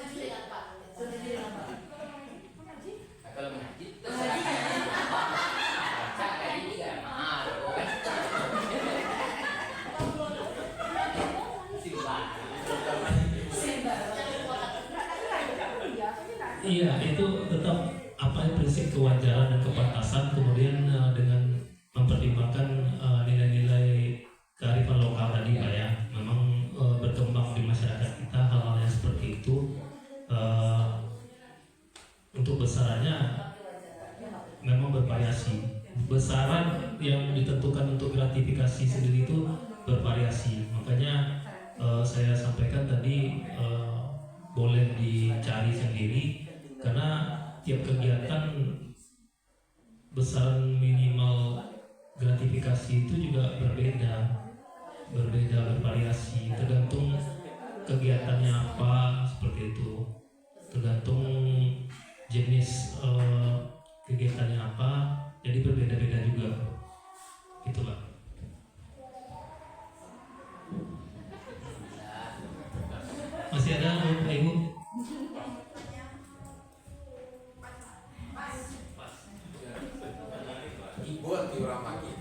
mengaji terserah baca tadi juga mahal Iya, itu tetap prinsip kewajaran dan kepantasan, kemudian dengan mempertimbangkan nilai-nilai kearifan lokal tadi Pak ya. Memang berkembang di masyarakat kita hal-hal yang seperti itu. Untuk besarannya memang bervariasi. Besaran yang ditentukan untuk gratifikasi sendiri itu bervariasi. Makanya saya sampaikan tadi boleh dicari sendiri, karena tiap kegiatan besaran minimal gratifikasi itu juga berbeda, bervariasi, tergantung kegiatannya apa, seperti itu, tergantung jenis kegiatannya apa, jadi berbeda-beda juga, gitu Pak. Masih ada Bapak Ibu? Ibu orang maki.